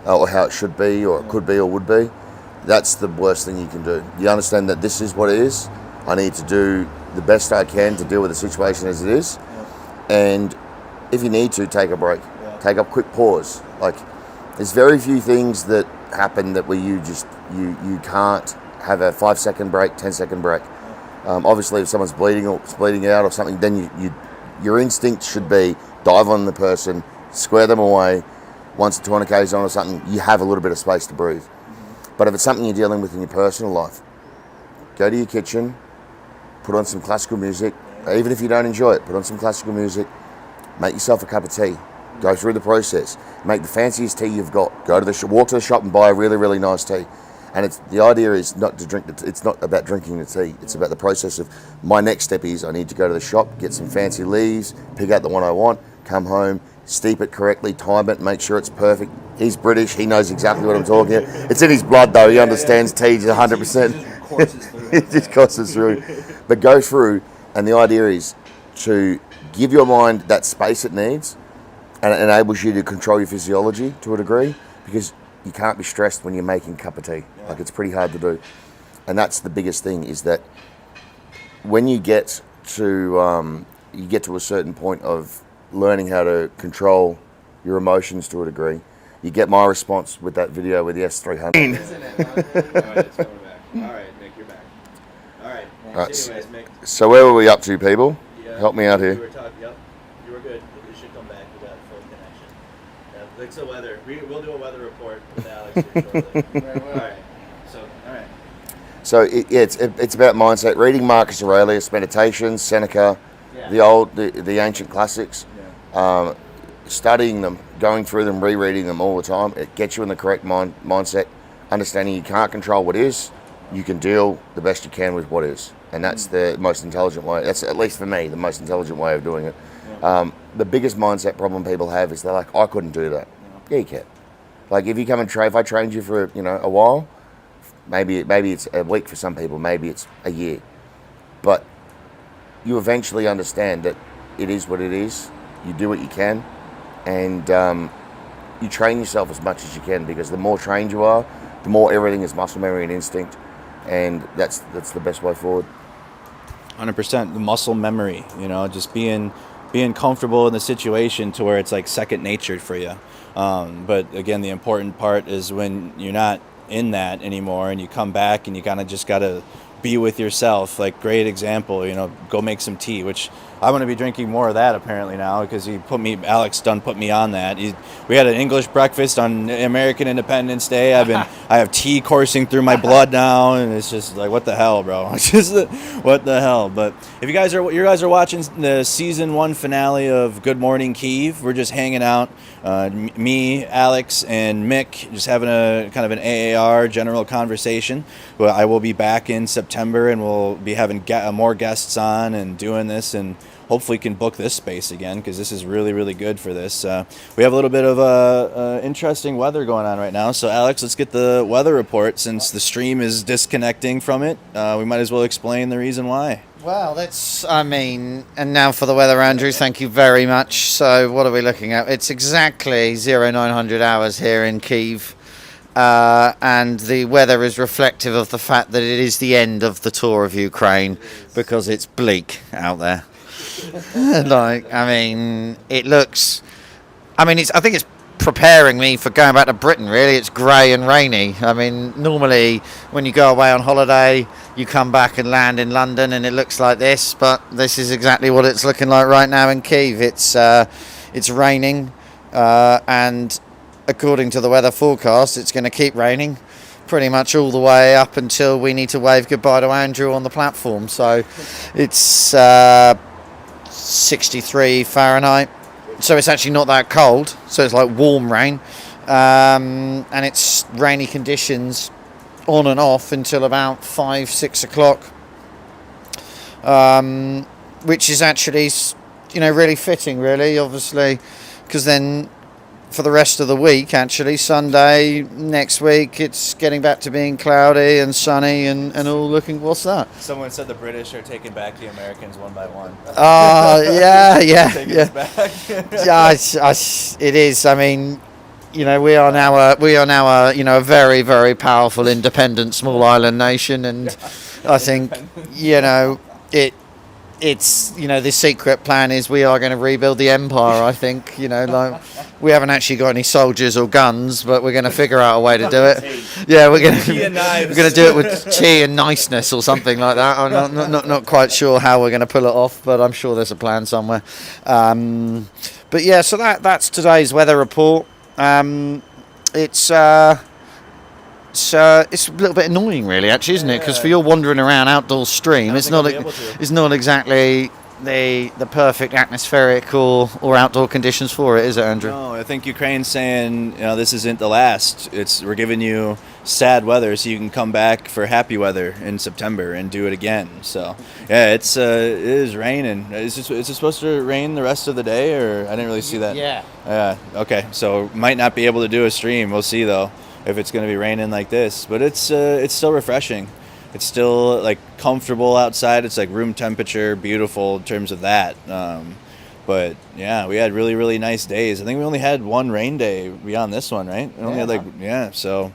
C: or how it should be, or it could be, or would be. That's the worst thing you can do. You understand that this is what it is. I need to do the best I can to deal with the situation as it is. And if you need to, take a break. Take a quick pause. Like, there's very few things that happen that where you can't have a 5-second break, 10-second break. Obviously, if someone's bleeding out or something, then your instinct should be dive on the person, square them away. Once the tourniquet is on or something, you have a little bit of space to breathe. But if it's something you're dealing with in your personal life, go to your kitchen, put on some classical music. Even if you don't enjoy it, put on some classical music, make yourself a cup of tea, go through the process, make the fanciest tea you've got, walk to the shop and buy a really, really nice tea. And the idea is not to drink it's not about drinking the tea, it's about the process of, my next step is I need to go to the shop, get some fancy leaves, pick out the one I want, come home, steep it correctly, time it, make sure it's perfect. He's British, he knows exactly what I'm talking about. It's in his blood though, he understands tea 100%. It just courses through. But go through, and the idea is to give your mind that space it needs, and it enables you to control your physiology to a degree, because you can't be stressed when you're making a cup of tea. Like, it's pretty hard to do. And that's the biggest thing, is that when you get to a certain point of learning how to control your emotions to a degree, you get my response with that video with the S300.
A: All right, it's coming back. All right, Mick, you're back. All right. Anyways, Mick.
C: So where were we up to, people?
A: Yeah,
C: help me out here.
A: You were talking. Yep, you were good. It should come back. We got a full connection. Yeah, like the weather. We'll do a weather report with Alex here shortly. All right.
C: So it's about mindset. Reading Marcus Aurelius, Meditations, Seneca, the ancient classics. Yeah. Studying them, going through them, rereading them all the time. It gets you in the correct mindset. Understanding you can't control what is, you can deal the best you can with what is, and that's the most intelligent way. That's, at least for me, the most intelligent way of doing it. Yeah. The biggest mindset problem people have is they're like, I couldn't do that. Yeah, you can. Like, if you come and if I trained you for a while, maybe it's a week for some people, maybe it's a year, but you eventually understand that it is what it is. You do what you can, and you train yourself as much as you can, because the more trained you are, the more everything is muscle memory and instinct, and that's the best way forward.
A: 100%. The muscle memory, just being comfortable in the situation to where it's like second nature for you. But again, the important part is when you're not in that anymore and you come back and you kind of just got to be with yourself. Like, great example, go make some tea, which I want to be drinking more of that apparently now, because Alex put me on that. We had an English breakfast on American Independence Day. I have tea coursing through my blood now, and it's just like, what the hell, bro? It's just what the hell. But if you guys are watching the season 1 finale of Good Morning Kyiv, we're just hanging out. Me, Alex, and Mick, just having a kind of an AAR general conversation. Well, I will be back in September, and we'll be having more guests on and doing this, and hopefully can book this space again, because this is really, really good for this. We have a little bit of interesting weather going on right now. So, Alex, let's get the weather report. Since the stream is disconnecting from it, we might as well explain the reason why.
B: Well, and now for the weather, Andrew, thank you very much. So what are we looking at? It's exactly 0900 hours here in Kyiv, and the weather is reflective of the fact that it is the end of the tour of Ukraine, because it's bleak out there. It looks, I think it's preparing me for going back to Britain, really. It's grey and rainy. Normally when you go away on holiday, you come back and land in London and it looks like this, but this is exactly what it's looking like right now in Kyiv. It's raining, and according to the weather forecast, it's going to keep raining pretty much all the way up until we need to wave goodbye to Andrew on the platform. So it's 63 Fahrenheit. So it's actually not that cold. So it's like warm rain. And it's rainy conditions on and off until about 5-6 o'clock. Which is actually, really fitting, really, obviously. Because then for the rest of the week, actually, Sunday next week, it's getting back to being cloudy and sunny and all looking. What's that?
A: Someone said the British are taking back the Americans one by one.
B: Yeah. It is. We are now a very, very powerful, independent, small island nation, and I think it's, you know, the secret plan is we are going to rebuild the empire. I think, you know, like we haven't actually got any soldiers or guns, but we're going to figure out a way to do it. Yeah, we're going to do it with tea and niceness or something like that. I'm not quite sure how we're going to pull it off, but I'm sure there's a plan somewhere. But yeah, so that's today's weather report. It's a little bit annoying, really, actually, isn't it? Because for your wandering around outdoor stream, it's not exactly the perfect atmospheric or outdoor conditions for it, is it, Andrew?
A: No, I think Ukraine's saying, this isn't the last. We're giving you sad weather so you can come back for happy weather in September and do it again. So yeah, it is raining. Is it supposed to rain the rest of the day, or I didn't really see that?
B: Yeah.
A: Okay, so might not be able to do a stream. We'll see though if it's going to be raining like this, but it's still refreshing. It's still like comfortable outside. It's like room temperature, beautiful in terms of that. But yeah, we had really, really nice days. I think we only had one rain day beyond this one, right? We only had so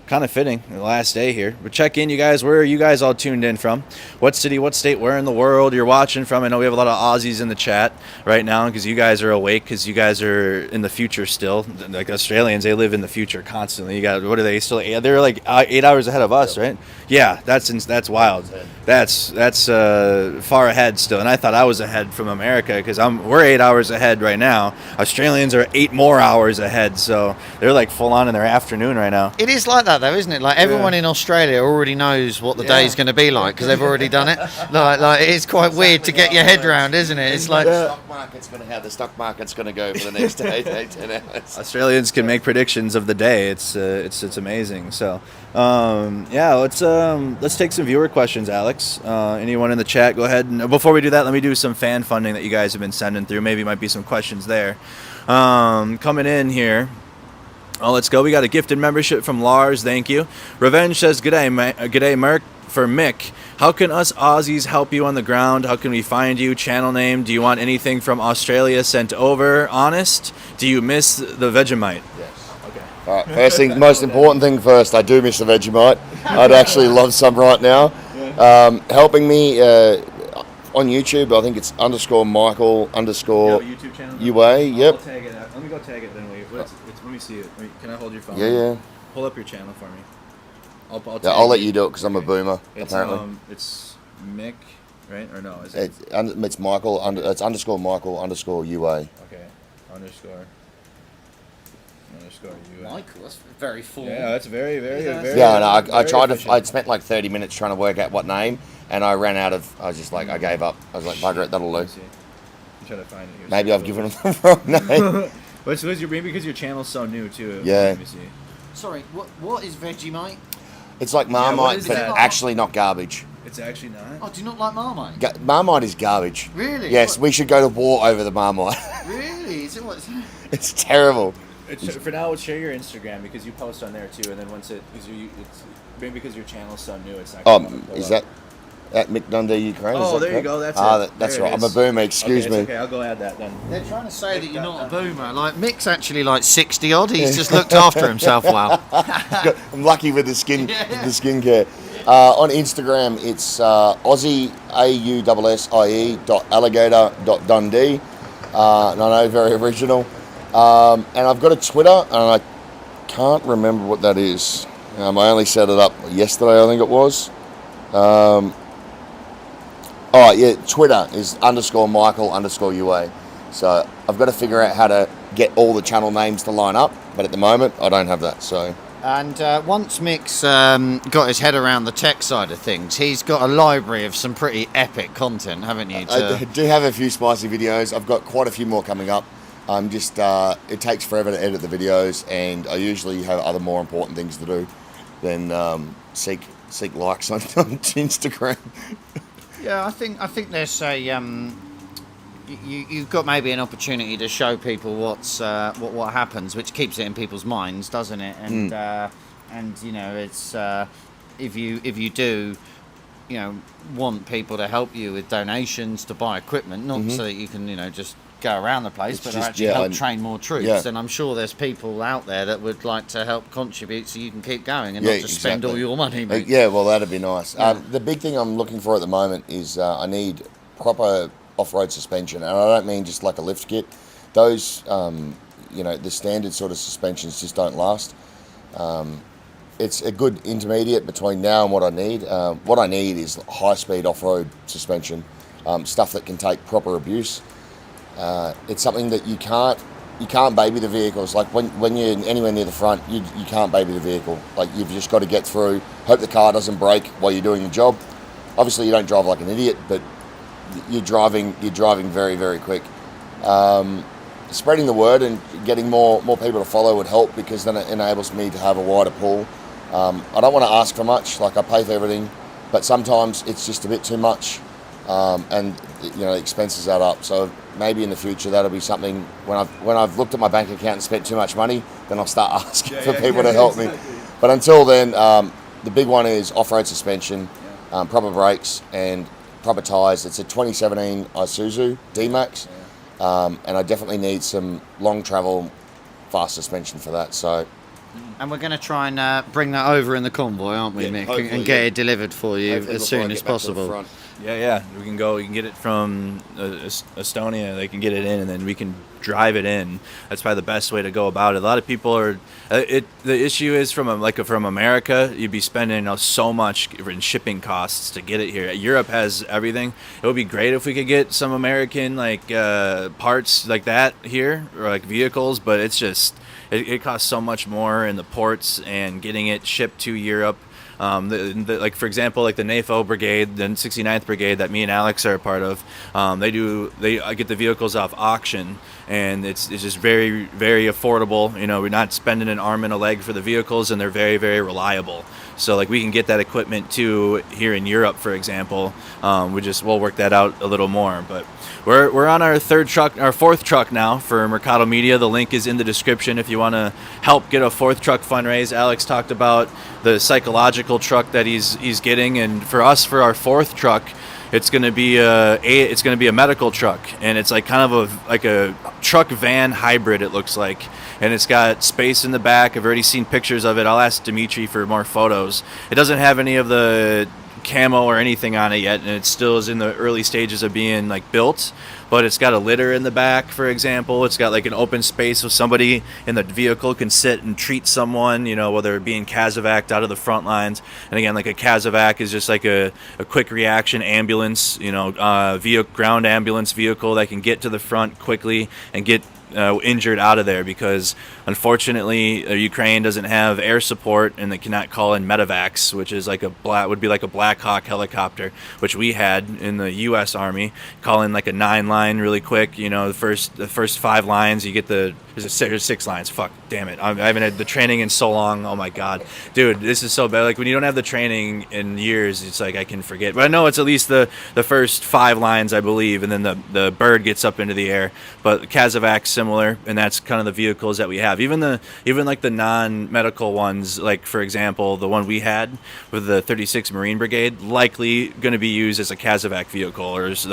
A: kind of fitting the last day here. But check in, you guys. Where are you guys all tuned in from? What city, what state, where in the world you're watching from? I know we have a lot of Aussies in the chat right now because you guys are awake, because you guys are in the future still. Like Australians, they live in the future constantly. You got, what are they still? They're like 8 hours ahead of us, right? Yeah, that's wild. That's far ahead still. And I thought I was ahead from America because we're 8 hours ahead right now. Australians are 8 more hours ahead, so they're like full on in their afternoon right now.
B: It is like that, though, isn't it? Like everyone in Australia already knows what the day's going to be like because they've already done it. Like it's quite weird to get your head around, isn't it? It's like
C: how the stock market's going to go for the next 10 hours.
A: Australians can make predictions of the day. It's amazing. So let's take some viewer questions, Alex. Anyone in the chat, go ahead. And before we do that, let me do some fan funding that you guys have been sending through. Maybe might be some questions there. Coming in here. Oh, let's go. We got a gifted membership from Lars. Thank you. Revenge says, G'day, Merc. For Mick, how can us Aussies help you on the ground? How can we find you? Channel name? Do you want anything from Australia sent over? Honest? Do you miss the Vegemite?
C: Yes. Okay. All right. First thing, most important thing first. I do miss the Vegemite. I'd actually love some right now. Helping me on YouTube. I think it's _Michael_
A: YouTube channel?
C: UA. Yep.
A: I'll tag it out. Let me go tag it then. Let me see it. Can I hold your phone?
C: Yeah.
A: Pull up your channel for me.
C: I'll let you do it because I'm a boomer. Apparently,
A: it's Mick, right? Or no? Is
C: it's Michael. It's _Michael_ UA.
A: Okay. Underscore UA.
B: Michael, that's very full.
A: Yeah, that's very.
C: Yeah, no, I tried to. I spent like 30 minutes trying to work out what name, and I ran out of. I was just like, I gave up. I was like, bugger it, that'll do.
A: I'm trying to find it here.
C: Maybe I've given them the wrong name.
A: Maybe because your channel's so new too.
C: Yeah.
A: Let me see.
B: Sorry, what is Vegemite?
C: It's like Marmite, but
A: that?
C: actually not garbage.
A: It's actually not.
B: Oh, do you not like Marmite?
C: Marmite is garbage.
B: Really?
C: Yes, we should go to war over the Marmite.
B: Really? Is it what?
C: It's terrible.
A: For now, share your Instagram because you post on there too, and then once it's maybe because your channel's so new, it's not.
C: Is that at Mick Dundee, Ukraine?
A: Oh, there you go. That's it.
C: That's
A: there
C: right. I'm a boomer. Excuse me.
A: Okay, I'll go add that then.
B: They're trying to say that you're not a boomer. Like Mick's actually like 60 odd. He's just looked after himself well.
C: I'm lucky with the skin, with the skincare. On Instagram, it's Aussie AUSSIE.alligator.dundee. And I know, very original. And I've got a Twitter, and I can't remember what that is. I only set it up yesterday, I think it was. Twitter is _Michael_ UA. So I've got to figure out how to get all the channel names to line up, but at the moment I don't have that. So.
B: And once Mick's got his head around the tech side of things, he's got a library of some pretty epic content, haven't you?
C: I do have a few spicy videos. I've got quite a few more coming up. It takes forever to edit the videos, and I usually have other more important things to do than seek likes on Instagram.
B: Yeah, I think there's a you've got maybe an opportunity to show people what happens, which keeps it in people's minds, doesn't it? And you know, it's if you do, you know, want people to help you with donations to buy equipment, not so that you can, you know, just go around the place, but actually help train more troops. And I'm sure there's people out there that would like to help contribute so you can keep going and not just spend all your money. Mate.
C: Well, that'd be nice. The big thing I'm looking for at the moment is I need proper off-road suspension, and I don't mean just like a lift kit. Those, the standard sort of suspensions just don't last. It's a good intermediate between now and what I need. What I need is high-speed off-road suspension, stuff that can take proper abuse. It's something that you can't baby the vehicles. Like when you're anywhere near the front, you can't baby the vehicle. Like you've just got to get through, hope the car doesn't break while you're doing the job. Obviously, you don't drive like an idiot, but you're driving very, very quick. Spreading the word and getting more people to follow would help, because then it enables me to have a wider pool. I don't want to ask for much. Like, I pay for everything, but sometimes it's just a bit too much, and expenses add up. So maybe in the future that'll be something. When I've looked at my bank account and spent too much money, then I'll start asking for people to help me. But until then, the big one is off-road suspension, proper brakes, and proper tyres. It's a 2017 Isuzu D-Max, and I definitely need some long travel, fast suspension for that. So.
B: And we're going to try and bring that over in the convoy, aren't we, Mick? And get it delivered for you as soon as possible.
A: Yeah. We can get it from Estonia. They can get it in, and then we can drive it in. That's probably the best way to go about it. A lot of people are. The issue is from America, you'd be spending so much in shipping costs to get it here. Europe has everything. It would be great if we could get some American parts like that here, or like vehicles, but it's just. It costs so much more in the ports and getting it shipped to Europe. For example, like the NAFO brigade, the 69th brigade that me and Alex are a part of, they get the vehicles off auction, and it's just very, very affordable. We're not spending an arm and a leg for the vehicles, and they're very, very reliable. So we can get that equipment too here in Europe, for example. We'll work that out a little more, but we're on our fourth truck now for Mercado Media. The link is in the description if you want to help get a fourth truck fundraise. Alex talked about the psychological truck that he's getting, and for us, for our fourth truck, it's going to be a medical truck, and it's like kind of a truck van hybrid, it looks like, and it's got space in the back. I've already seen pictures of it. I'll ask Dimitri for more photos. It doesn't have any of the camo or anything on it yet, and it still is in the early stages of being built, but it's got a litter in the back, for example. It's got an open space so somebody in the vehicle can sit and treat someone, while they're being casevaced out of the front lines. And again, a casevac is just a quick reaction ambulance, ground ambulance vehicle that can get to the front quickly and get injured out of there, because unfortunately Ukraine doesn't have air support, and they cannot call in medevacs, which is would be like a Black Hawk helicopter, which we had in the U.S. Army. Call in a 9 line really quick. The first 5 lines you get there's 6 lines. Fuck, damn it! I haven't had the training in so long. Oh my god, dude, this is so bad. When you don't have the training in years, it's I can forget. But I know it's at least the first 5 lines, I believe, and then the bird gets up into the air. But Kazavac's similar, and that's kind of the vehicles that we have. Even the non-medical ones, for example, the one we had with the 36th Marine Brigade, likely going to be used as a Kazavac vehicle, or it's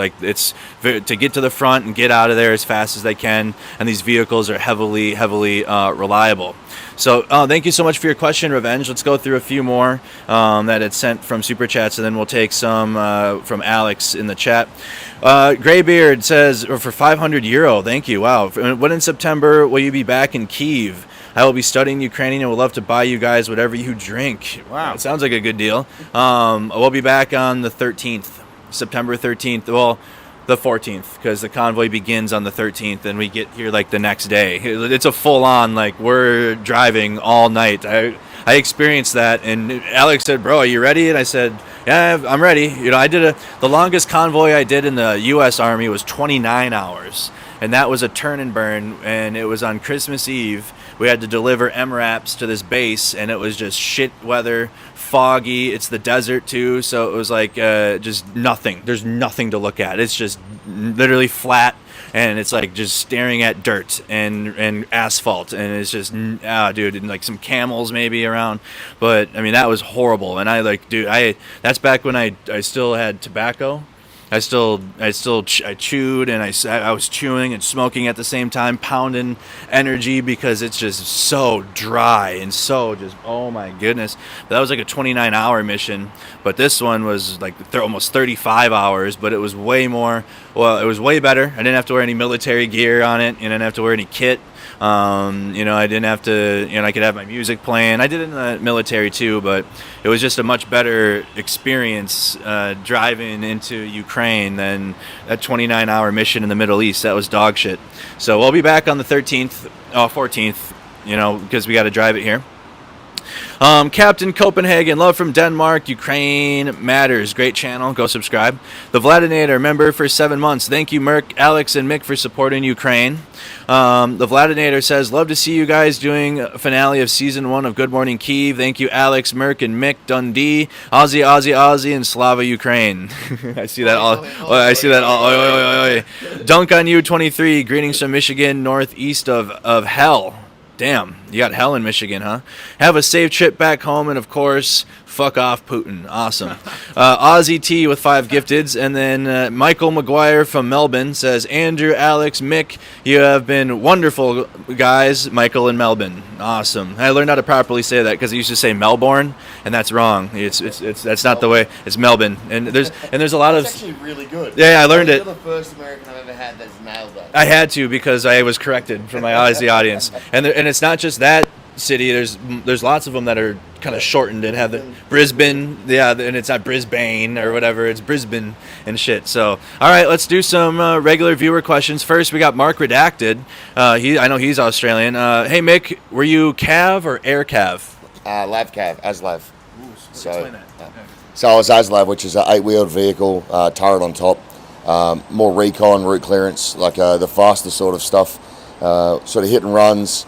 A: to get to the front and get out of there as fast as they can. And these vehicles are heavily reliable. So thank you so much for your question, Revenge. Let's go through a few more that it's sent from Super Chats, and then we'll take some from Alex in the chat. Graybeard says, for €500, thank you. Wow. When in September will you be back in Kyiv? I will be studying Ukrainian and would love to buy you guys whatever you drink. Wow. It sounds like a good deal. We'll be back on the 13th, September 13th. Well, the 14th, because the convoy begins on the 13th, and we get here the next day. It's a full-on, we're driving all night. I experienced that, and Alex said, bro, are you ready? And I said, yeah, I'm ready. I did the longest convoy I did in the U.S. Army was 29 hours, and that was a turn and burn, and it was on Christmas Eve. We had to deliver MRAPs to this base, and it was just shit weather, foggy. It's the desert too, so it was just nothing. There's nothing to look at. It's just literally flat, and it's just staring at dirt and asphalt, and it's just dude, and some camels maybe around. But I mean, that was horrible. And that's back when I still had tobacco. I chewed, and I was chewing and smoking at the same time, pounding energy because it's just so dry and so just, oh my goodness. That was like a 29-hour mission, but this one was like almost 35 hours, but it was way more, well, it was way better. I didn't have to wear any military gear on it, and I didn't have to wear any kit. I didn't have to, I could have my music playing. I did it in the military too, but it was just a much better experience driving into Ukraine than that 29-hour mission in the Middle East. That was dog shit. So we'll be back on the 14th, because we got to drive it here. Captain Copenhagen, love from Denmark. Ukraine matters. Great channel. Go subscribe. The Vladinator, member for 7 months. Thank you, Merc, Alex, and Mick for supporting Ukraine. The Vladinator says, love to see you guys doing a finale of season 1 of Good Morning Kyiv. Thank you, Alex, Merc, and Mick, Dundee, Aussie, and Slava Ukraine. I see that all. I see that all. Dunk on you, 23. Greetings from Michigan, northeast of hell. Damn, you got hell in Michigan, huh? Have a safe trip back home, and of course, fuck off Putin. Awesome. Aussie T with 5 gifteds, and then Michael McGuire from Melbourne says, Andrew, Alex, Mick, you have been wonderful guys. Michael in Melbourne. Awesome. I learned how to properly say that because I used to say Melbourne, and that's wrong. It's that's not the way. It's Melbourne, and there's a lot of.
C: It's actually really good.
A: Yeah, I learned it.
C: You're the first American I've ever had that's nailed that.
A: I had to because I was corrected from my Aussie audience, and it's not just that city. There's lots of them that are kind of shortened and have the Brisbane, yeah, and it's not Brisbane or whatever. It's Brisbane and shit. So, all right, let's do some regular viewer questions. First, we got Mark Redacted. I know he's Australian. Hey Mick, were you Cav or Air Cav?
C: Lav Cav, ASLAV. So,
A: explain that.
C: So I was ASLAV, which is an 8-wheeled vehicle, turret on top, more recon, route clearance, like the faster sort of stuff, sort of hit and runs,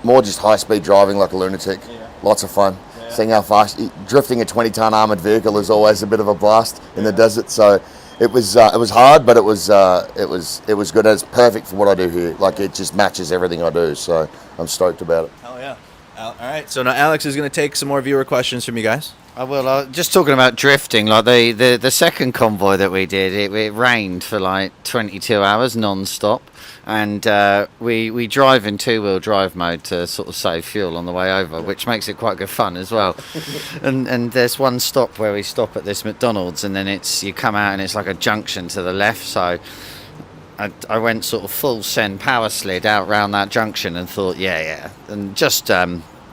C: more just high-speed driving like a lunatic. Yeah. Lots of fun. Yeah. Seeing how fast drifting a 20-ton armored vehicle is always a bit of a blast in the desert. So it was hard, but it was good. It's perfect for what I do here. Like it just matches everything I do. So I'm stoked about it.
A: Hell yeah! All right. So now Alex is going to take some more viewer questions from you guys.
B: I will. Just talking about drifting, like the second convoy that we did, it rained for like 22 hours non-stop, and we drive in 2-wheel drive mode to sort of save fuel on the way over, which makes it quite good fun as well. and there's one stop where we stop at this McDonald's, and then you come out and it's like a junction to the left, so I went sort of full send power slid out round that junction and thought, yeah, and just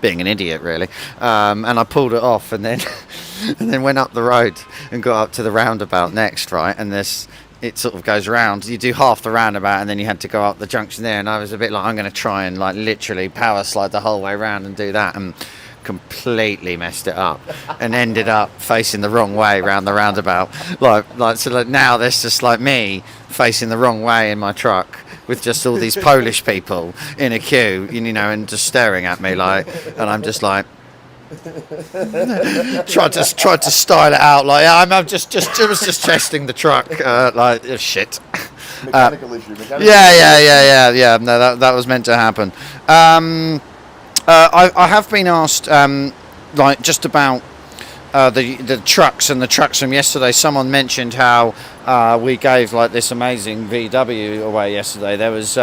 B: being an idiot really, and I pulled it off and then went up the road and got up to the roundabout next, right, and it sort of goes round. You do half the roundabout and then you had to go up the junction there, and I was a bit like, I'm going to try and like literally power slide the whole way round and do that, and completely messed it up and ended up facing the wrong way round the roundabout, so now there's just like me facing the wrong way in my truck with just all these Polish people in a queue, and just staring at me like, and I'm just like tried to style it out like, yeah, I'm just testing the truck, shit.
C: Mechanical issue.
B: Yeah. No, that was meant to happen. I have been asked just about the trucks and the trucks from yesterday. Someone mentioned how we gave like this amazing VW away yesterday. There was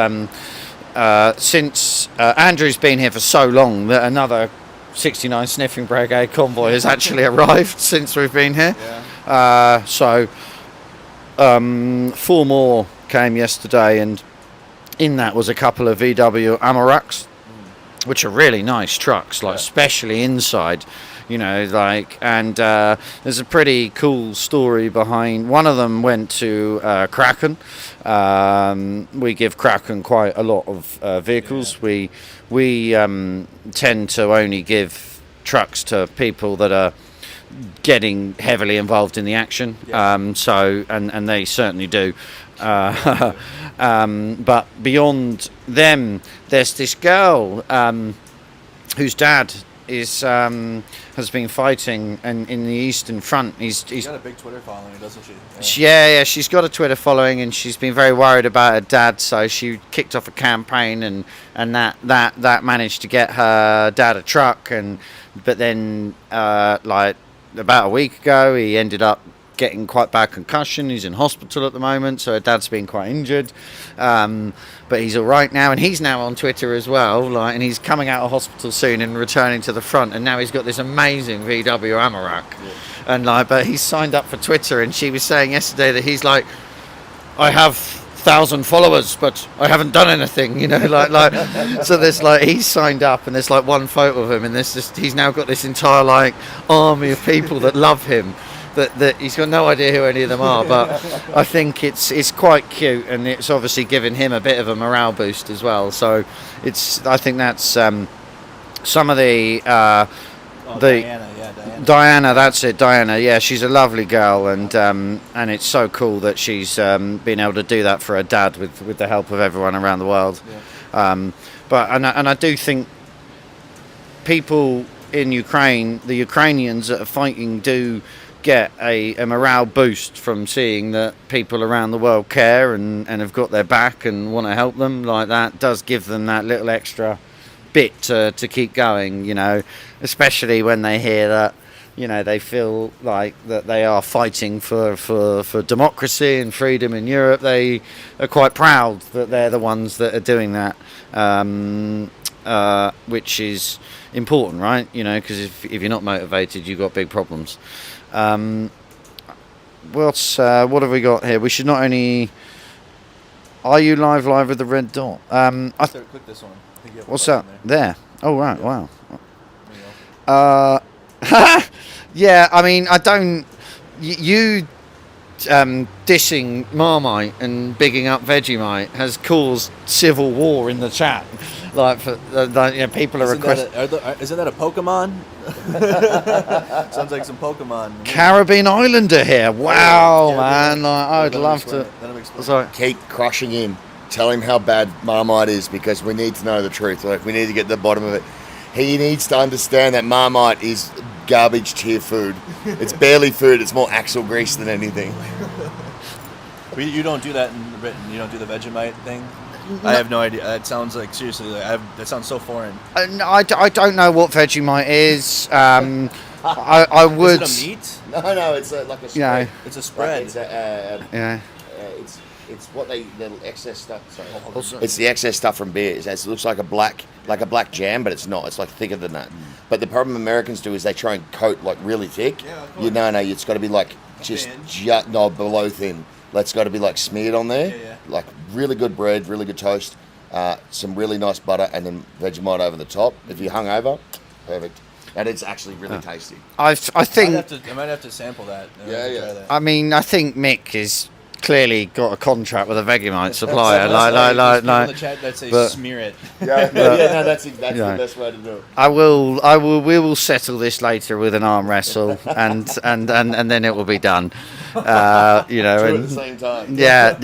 B: since Andrew's been here for so long that another 69 Sniffing Brigade convoy has actually arrived since we've been here. Yeah. So 4 more came yesterday, and in that was a couple of VW Amarocks, which are really nice trucks, especially inside. And there's a pretty cool story behind. One of them went to Kraken. We give Kraken quite a lot of vehicles. Yeah. We tend to only give trucks to people that are getting heavily involved in the action. Yeah. And they certainly do. But beyond them, there's this girl whose dad has been fighting in the Eastern Front. He's
A: got a big Twitter following, doesn't she?
B: Yeah, she's got a Twitter following, and she's been very worried about her dad, so she kicked off a campaign, and that managed to get her dad a truck, but then about a week ago he ended up getting quite bad concussion. He's in hospital at the moment, so her dad's been quite injured. But he's all right now, and he's now on Twitter as well. Like, and he's coming out of hospital soon and returning to the front. And now he's got this amazing VW Amarok, and like, but he's signed up for Twitter. And she was saying yesterday that he's like, I have 1,000 followers, but I haven't done anything, you know, like so there's like, he's signed up, and there's like one photo of him, and there's just, he's now got this entire like army of people that love him, that he's got no idea who any of them are, but I think it's quite cute, and it's obviously given him a bit of a morale boost as well. So I think that's some of the Diana, that's it, Diana. Yeah, she's a lovely girl, and it's so cool that she's been able to do that for her dad with the help of everyone around the world. Yeah. But I do think people in Ukraine, the Ukrainians that are fighting, do get a morale boost from seeing that people around the world care and have got their back and want to help them. Like, that does give them that little extra bit to keep going, you know, especially when they hear that, you know, they feel like that they are fighting for democracy and freedom in Europe. They are quite proud that they're the ones that are doing that, which is important, right? You know, because if you're not motivated, you've got big problems. What have we got here? We should not only... Are you live with the red dot?
A: Click this one.
B: What's that? There. Oh, right.
A: Yeah.
B: Wow. Yeah, I mean, I don't... You dissing Marmite and bigging up Vegemite has caused civil war in the chat. Like, for people are requesting...
A: Isn't that a Pokemon? Sounds like some Pokemon.
B: Caribbean Islander here. Wow, man. Like, I would love to... Sorry.
C: Keep crushing him. Tell him how bad Marmite is, because we need to know the truth. Like, we need to get to the bottom of it. He needs to understand that Marmite is garbage tier food. It's barely food. It's more axle grease than anything.
A: You don't do that in Britain. You don't do the Vegemite thing. No. I have no idea. That sounds like, seriously, that sounds so foreign.
B: No, I don't know what Vegemite is. I would.
A: Is it a meat?
C: No, it's like a spread.
B: Yeah.
A: It's a spread.
C: Like it's what the excess stuff. Sorry. It's the excess stuff from beer. It looks like a black jam, but it's not. It's like thicker than that. But the problem Americans do is they try and coat like really thick. Yeah, no, it's got to be like just below thin. It's got to be like smeared on there. Yeah. Like really good bread, really good toast, some really nice butter, and then Vegemite over the top. If you're hungover, perfect. And it's actually really tasty.
B: I think
A: I might have to sample that.
C: Yeah. That.
B: I mean, I think Mick is clearly got a contract with a Vegemite supplier.
A: In the chat that say smear it.
C: That's the best way to do it.
B: We will settle this later with an arm wrestle, and then it will be done.
C: Two at the same time.
B: Yeah.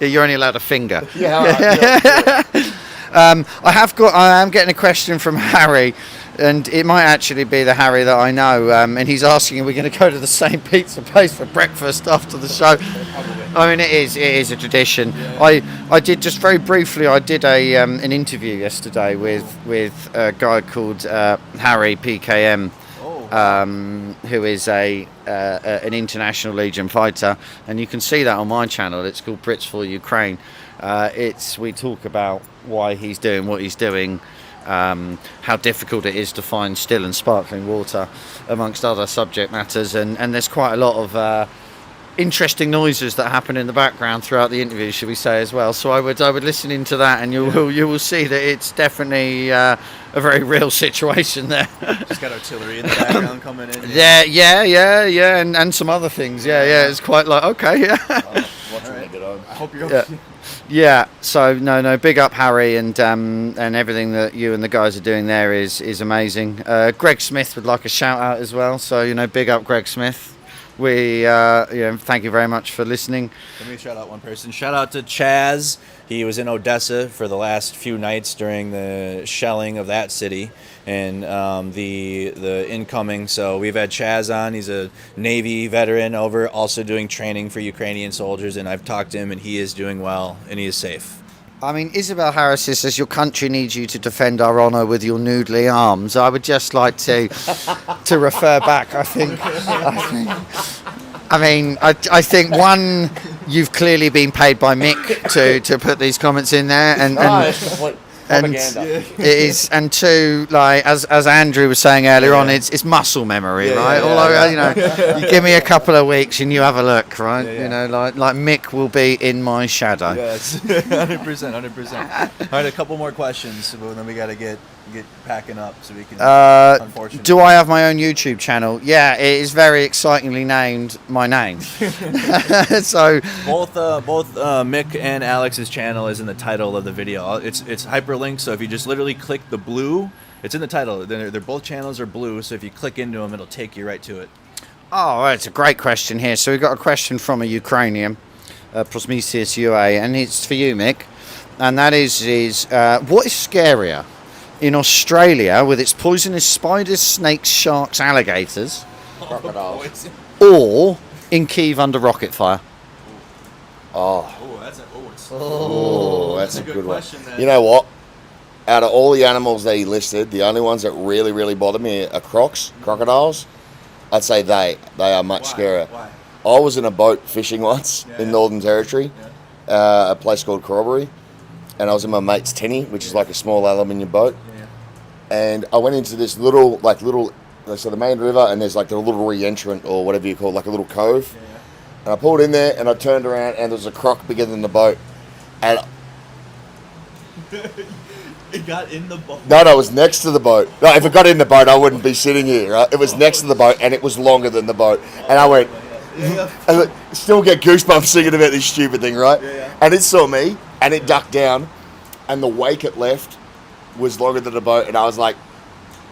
B: You're only allowed a finger. I am getting a question from Harry, and it might actually be the Harry that I know, and he's asking, are we going to go to the same pizza place for breakfast after the show? I mean, it is a tradition. I did, just very briefly, I did an interview yesterday with a guy called Harry PKM, who is an international Legion fighter, and you can see that on my channel. It's called Brits for Ukraine. We talk about why he's doing what he's doing, how difficult it is to find still and sparkling water, amongst other subject matters, and there's quite a lot of interesting noises that happen in the background throughout the interview, should we say, as well. So I would listen into that, and you will see that it's definitely a very real situation there.
A: Just got artillery in the background coming in.
B: Yeah, and some other things. Yeah. It's quite like, okay, yeah.
A: I hope you're okay.
B: Yeah, so no, big up Harry, and everything that you and the guys are doing there is amazing. Greg Smith would like a shout out as well, so big up Greg Smith. We thank you very much for listening.
A: Let me shout out one person. Shout out to Chaz. He was in Odessa for the last few nights during the shelling of that city and the incoming. So we've had Chaz on. He's a Navy veteran also doing training for Ukrainian soldiers, and I've talked to him, and he is doing well, and he is safe.
B: I mean, Isabel Harris says your country needs you to defend our honour with your noodly arms. I would just like to refer back. I think one, you've clearly been paid by Mick to put these comments in there, and it is, and two, like as Andrew was saying earlier on, it's muscle memory, right? You give me a couple of weeks and you have a look, right? You know, like Mick will be in my shadow.
A: Yes, 100%. All right, a couple more questions, but then we got to get packing up so we can. Unfortunately,
B: do I have my own YouTube channel? Yeah, it is very excitingly named my name. So
A: both Mick and Alex's channel is in the title of the video. It's hyperlinked, so if you just literally click the blue, it's in the title. They're both channels are blue, so if you click into them, it'll take you right to it.
B: Oh, well, it's a great question here. So we've got a question from a Ukrainian, Prosmesius UA, and it's for you, Mick. And that is what is scarier? In Australia, with its poisonous spiders, snakes, sharks, alligators,
C: Crocodiles.
B: or in Kyiv under rocket fire?
C: That's a good one. You know what? Out of all the animals that he listed, the only ones that really, really bother me are crocodiles. I'd say they are much scarier.
A: Why?
C: I was in a boat fishing once in Northern Territory, a place called Woodbury, and I was in my mate's tinny, which is like a small aluminium boat. And I went into this little, so the main river, and there's like the little re-entrant or whatever you call it, like a little cove. And I pulled in there, and I turned around, and there was a croc bigger than the boat. And
A: It got in the boat?
C: No, it was next to the boat. No, if it got in the boat, I wouldn't be sitting here, right? It was next to the boat, and it was longer than the boat. And I went, and look, still get goosebumps thinking about this stupid thing, right? And it saw me, and it ducked down, and the wake it left was longer than the boat, and I was like,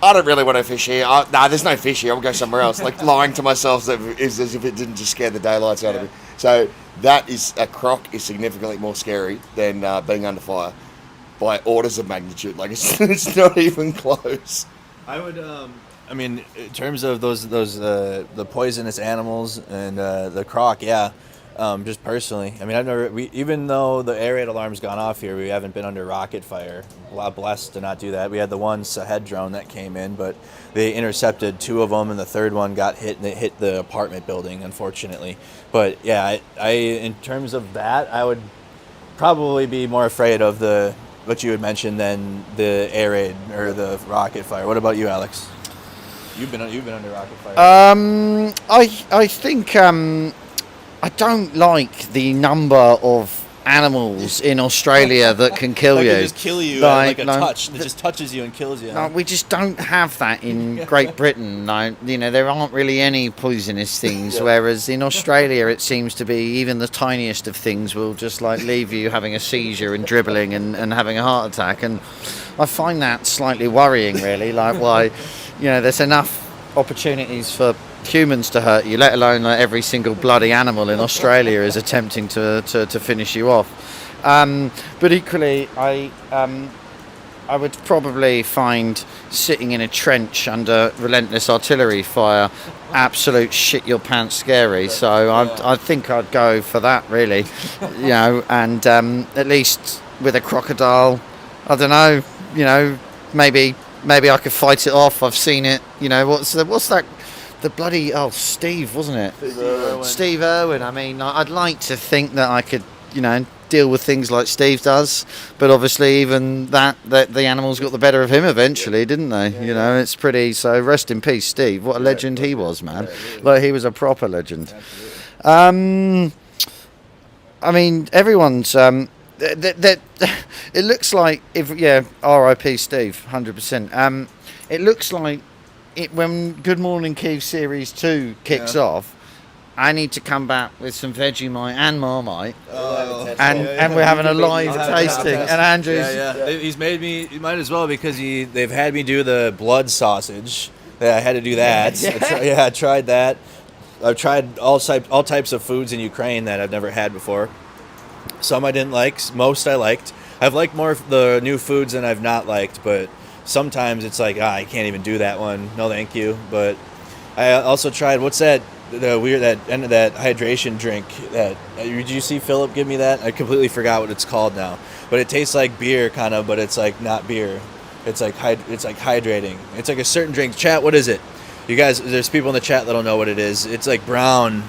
C: I don't really want to fish here. Nah, there's no fish here. I'll go somewhere else. Like lying to myself as if it didn't just scare the daylights out of me. So a croc is significantly more scary than being under fire by orders of magnitude. Like it's not even close.
A: I would, I mean, in terms of those the poisonous animals and the croc, just personally, I mean, even though the air raid alarm's gone off here, we haven't been under rocket fire. A lot blessed to not do that. We had the one Sahed drone that came in, but they intercepted 2 of them, and the third one got hit, and it hit the apartment building, unfortunately. But yeah, I in terms of that, I would probably be more afraid of what you had mentioned than the air raid or the rocket fire. What about you, Alex? You've been under rocket fire.
B: I think I don't like the number of animals in Australia that can kill you.
A: Just kill you like a touch. It just touches you and kills you.
B: No, we just don't have that in Great Britain. There aren't really any poisonous things, whereas in Australia it seems to be even the tiniest of things will just like leave you having a seizure and dribbling and having a heart attack. And I find that slightly worrying, really. Like why, there's enough opportunities for humans to hurt you, let alone like every single bloody animal in Australia is attempting to finish you off. But equally, I would probably find sitting in a trench under relentless artillery fire absolute shit your pants scary. So I think I'd go for that, really. And at least with a crocodile, I don't know, maybe I could fight it off. I've seen it. What's that? The bloody Steve, wasn't it? Steve Irwin. I mean, I'd like to think that I could, deal with things like Steve does, but obviously even that the animals got the better of him eventually, didn't they? It's pretty. So rest in peace, Steve. What a legend he was, man. Like he was a proper legend. I mean, everyone's. It looks like R.I.P. Steve, 100%. It looks like. When Good Morning Kyiv Series 2 kicks off, I need to come back with some Vegemite and Marmite, and we're having a live tasting. And Andrew's,
A: he's made me. He might as well because they've had me do the blood sausage. I had to do that. I tried that. I've tried all types of foods in Ukraine that I've never had before. Some I didn't like. Most I liked. I've liked more of the new foods than I've not liked, but. Sometimes it's like, I can't even do that one. No, thank you. But I also tried, what's that that hydration drink. Did you see Philip give me that? I completely forgot what it's called now. But it tastes like beer, kind of, but it's like not beer. It's like hydrating. It's like a certain drink. Chat, what is it? You guys, there's people in the chat that don't know what it is. It's like brown.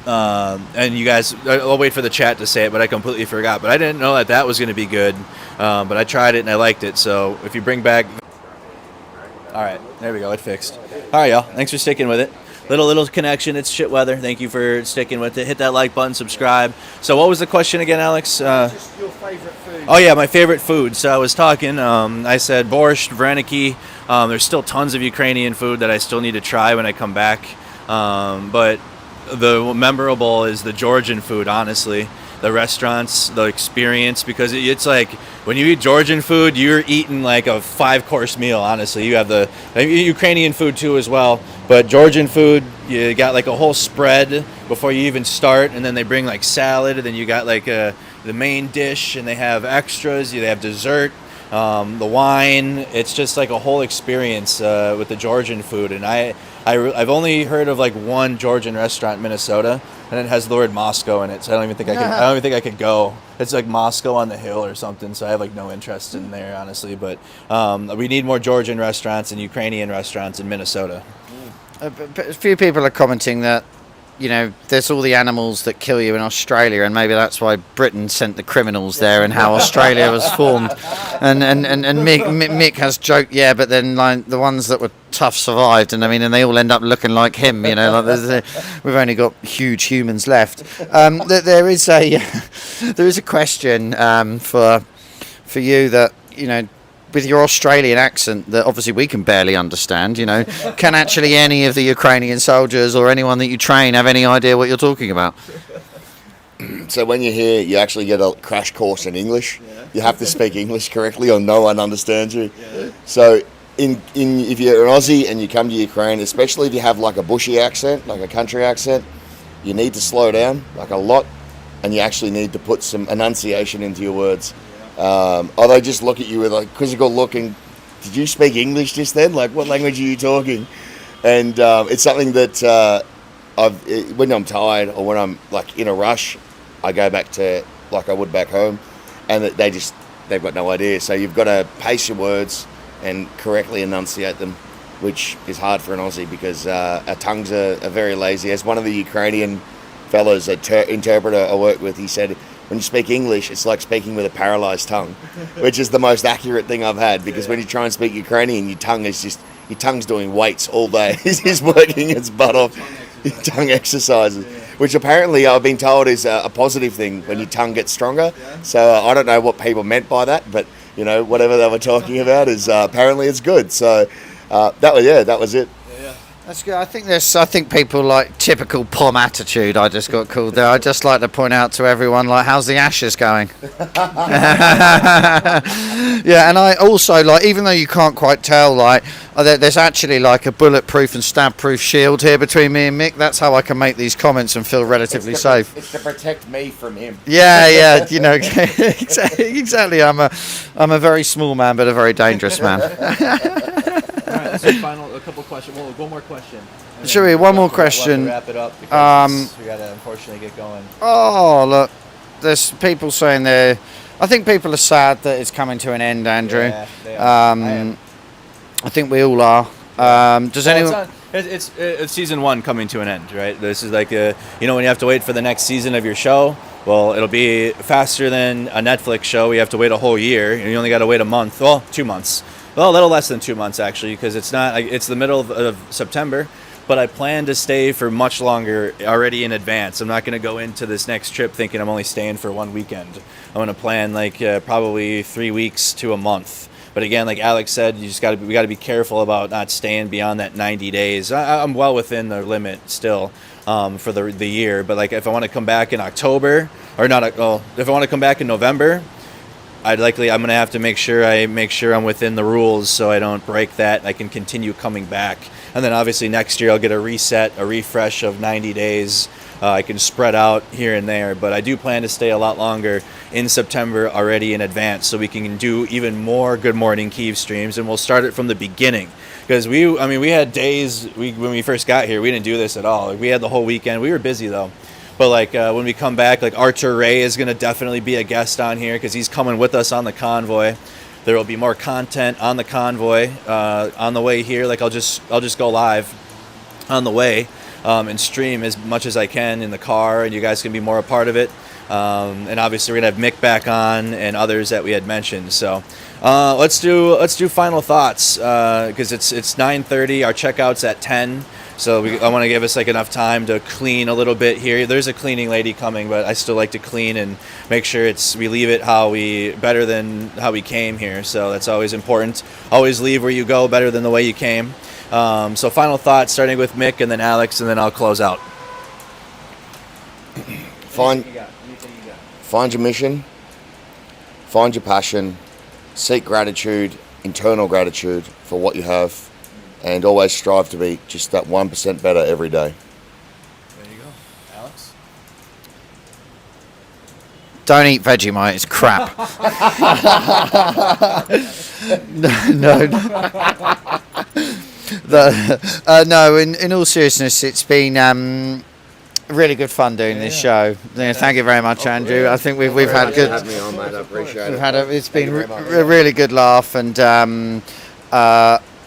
A: And you guys, I'll wait for the chat to say it, but I completely forgot. But I didn't know that was going to be good. But I tried it and I liked it. So if you bring back, all right, there we go. It fixed. All right, y'all. Thanks for sticking with it. Little connection. It's shit weather. Thank you for sticking with it. Hit that like button, subscribe. So what was the question again, Alex?
D: Just your favorite food.
A: Oh yeah, my favorite food. So I was talking. I said borscht, vareniki. There's still tons of Ukrainian food that I still need to try when I come back. But the memorable is the Georgian food. Honestly, the restaurants, the experience, because it's like when you eat Georgian food, you're eating like a 5-course meal. Honestly, you have the Ukrainian food too as well. But Georgian food, you got like a whole spread before you even start, and then they bring like salad, and then you got like the main dish, and they have extras. They have dessert, the wine. It's just like a whole experience with the Georgian food. And I've only heard of like one Georgian restaurant in Minnesota, and it has the word Moscow in it. So I don't even think I could go. It's like Moscow on the Hill or something. So I have like no interest in there, honestly. But we need more Georgian restaurants and Ukrainian restaurants in Minnesota.
D: A few people are commenting that, you know, there's all the animals that kill you in Australia, and maybe that's why Britain sent the criminals there, and how Australia was formed. And Mick has joked, yeah, but then like the ones that were tough survived, and I mean, and they all end up looking like him, you know. Like we've only got huge humans left. There is a question for you that, you know, with your Australian accent that obviously we can barely understand, you know, can actually any of the Ukrainian soldiers or anyone that you train have any idea what you're talking about?
C: So when you're here, you actually get a crash course in English. Yeah. You have to speak English correctly or no one understands you. Yeah. So if you're an Aussie and you come to Ukraine, especially if you have like a bushy accent, like a country accent, you need to slow down like a lot, and you actually need to put some enunciation into your words. Or they just look at you with a quizzical look and, did you speak English just then? Like, what language are you talking? And it's something that when I'm tired or when I'm like in a rush, I go back to like I would back home, and they've got no idea. So you've got to pace your words and correctly enunciate them, which is hard for an Aussie because our tongues are very lazy. As one of the Ukrainian fellows, interpreter I work with, he said, when you speak English, it's like speaking with a paralysed tongue, which is the most accurate thing I've had, because when you try and speak Ukrainian, your tongue's doing weights all day. It's just working its butt off. Your tongue exercises, which apparently I've been told is a positive thing when your tongue gets stronger. So I don't know what people meant by that, but you know, whatever they were talking about is apparently it's good. So that was it.
D: That's good. I think people like typical POM attitude. I just got called there. I just like to point out to everyone, like, how's the Ashes going? Yeah, and I also like, even though you can't quite tell, like, there's actually like a bulletproof and stab-proof shield here between me and Mick. That's how I can make these comments and feel relatively safe.
C: It's to protect me from him.
D: Yeah, you know, exactly. I'm a very small man, but a very dangerous man.
A: Alright, so a couple questions. Well, one more question.
D: Sure, one more question.
A: We'll wrap it up because we gotta unfortunately get going.
D: Oh, look, there's people saying I think people are sad that it's coming to an end, Andrew.
A: Yeah, they are.
D: I think we all are. Does anyone?
A: It's season 1 coming to an end, right? This is like when you have to wait for the next season of your show. Well, it'll be faster than a Netflix show. You have to wait a whole year, and you only got to wait a month. Well, 2 months. Well, a little less than 2 months, actually, because it's the middle of September, but I plan to stay for much longer already in advance. I'm not going to go into this next trip thinking I'm only staying for 1 weekend. I'm going to plan probably 3 weeks to a month. But again, like Alex said, we got to be careful about not staying beyond that 90 days. I'm well within the limit still for the year. But like if I want to come back in October, if I want to come back in November, I'm going to have to make sure I'm within the rules so I don't break that. I can continue coming back. And then obviously next year I'll get a refresh of 90 days. I can spread out here and there, but I do plan to stay a lot longer in September already in advance so we can do even more Good Morning Kyiv streams, and we'll start it from the beginning. because we had days when we first got here, we didn't do this at all. Like, we had the whole weekend. We were busy though. But like when we come back, like Archer Ray is going to definitely be a guest on here because he's coming with us on the convoy. There will be more content on the convoy on the way here. Like I'll just go live on the way and stream as much as I can in the car, and you guys can be more a part of it. And obviously we're gonna have Mick back on and others that we had mentioned. So let's do final thoughts because it's 9:30. Our checkout's at 10. So I want to give us like enough time to clean a little bit here. There's a cleaning lady coming, but I still like to clean and make sure we leave it better than how we came here. So that's always important. Always leave where you go better than the way you came. So final thoughts, starting with Mick and then Alex, and then I'll close out.
C: Find your mission, find your passion, seek gratitude, internal gratitude for what you have, and always strive to be just that 1% better every day.
A: There you go. Alex?
D: Don't eat Vegemite, it's crap. No, in all seriousness, it's been really good fun doing this show. Thank you very much, Andrew. I think we've had good.
C: Have me on, mate. I appreciate it.
D: It's been a really good laugh, and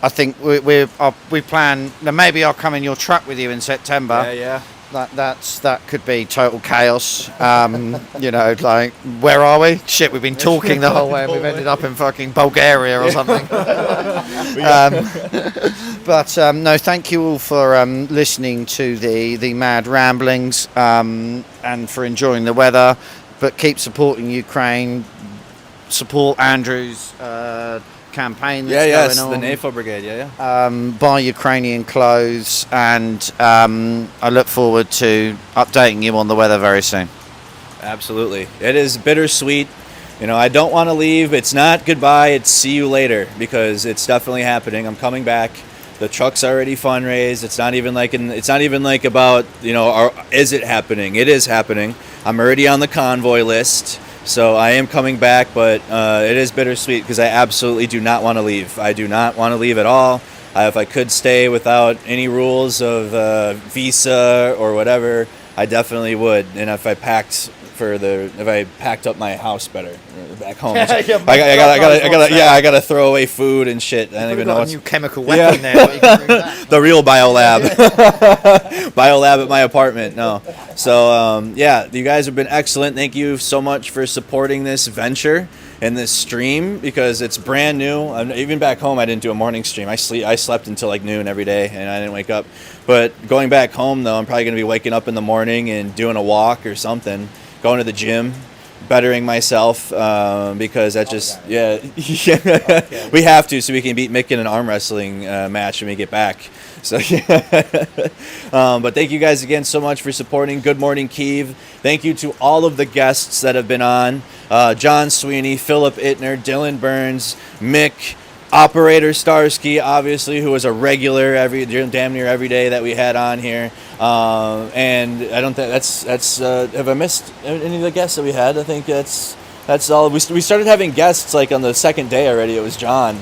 D: I think we plan. Maybe I'll come in your truck with you in September.
A: Yeah.
D: That could be total chaos. Like, where are we? Shit, we've been talking the whole way and we've ended up in fucking Bulgaria or something. No, thank you all for listening to the mad ramblings and for enjoying the weather. But keep supporting Ukraine. Support Andrew's campaign that's going on.
A: The NAFO brigade,
D: buy Ukrainian clothes, and I look forward to updating you on the weather very soon.
A: Absolutely. It is bittersweet. I don't want to leave. It's not goodbye, it's see you later, because it's definitely happening. I'm coming back. The truck's already fundraised. It's not even like about, is it happening? It is happening. I'm already on the convoy list. So I am coming back, but it is bittersweet because I absolutely do not want to leave. I do not want to leave at all. If I could stay without any rules of visa or whatever, I definitely would. And if I packed up my house better back home, I gotta throw away food and shit. I don't even know
D: what's a new chemical weapon there. What you can bring back.
A: The real biolab. Biolab at my apartment. No. So, you guys have been excellent. Thank you so much for supporting this venture and this stream because it's brand new. Even back home, I didn't do a morning stream. I slept until like noon every day and I didn't wake up. But going back home, though, I'm probably going to be waking up in the morning and doing a walk or something, going to the gym, bettering myself because that's just, we have to so we can beat Mick in an arm wrestling match when we get back. So, but thank you guys again so much for supporting Good Morning Kyiv. Thank you to all of the guests that have been on. John Sweeney, Philip Ittner, Dylan Burns, Mick, Operator Starsky, obviously, who was a regular damn near every day that we had on here. And I don't think that's have I missed any of the guests that we had? I think that's all. We started having guests like on the second day already. It was John.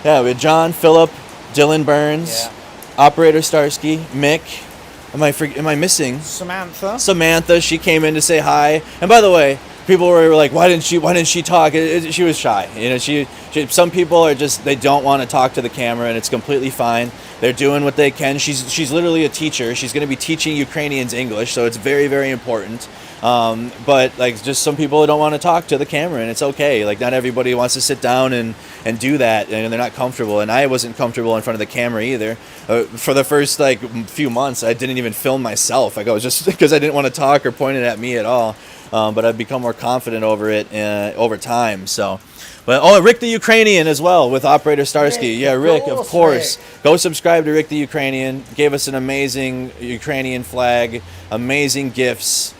A: Yeah, we had John, Philip, Dylan Burns, Operator Starsky, Mick. Am I missing? Samantha, she came in to say hi. And by the way, people were like, why didn't she talk? She was shy. She some people are just, they don't want to talk to the camera, and it's completely fine. They're doing what they can. She's literally a teacher. She's going to be teaching Ukrainians English, so it's very, very important. But like, just some people don't want to talk to the camera, and it's okay. Like, not everybody wants to sit down and do that, and they're not comfortable. And I wasn't comfortable in front of the camera either. For the first like few months, I didn't even film myself. Like, I was just because I didn't want to talk or point it at me at all. But I've become more confident over it over time. So, but Rick the Ukrainian as well with Operator Starsky. Rick, of course. Rick. Go subscribe to Rick the Ukrainian. Gave us an amazing Ukrainian flag, amazing gifts.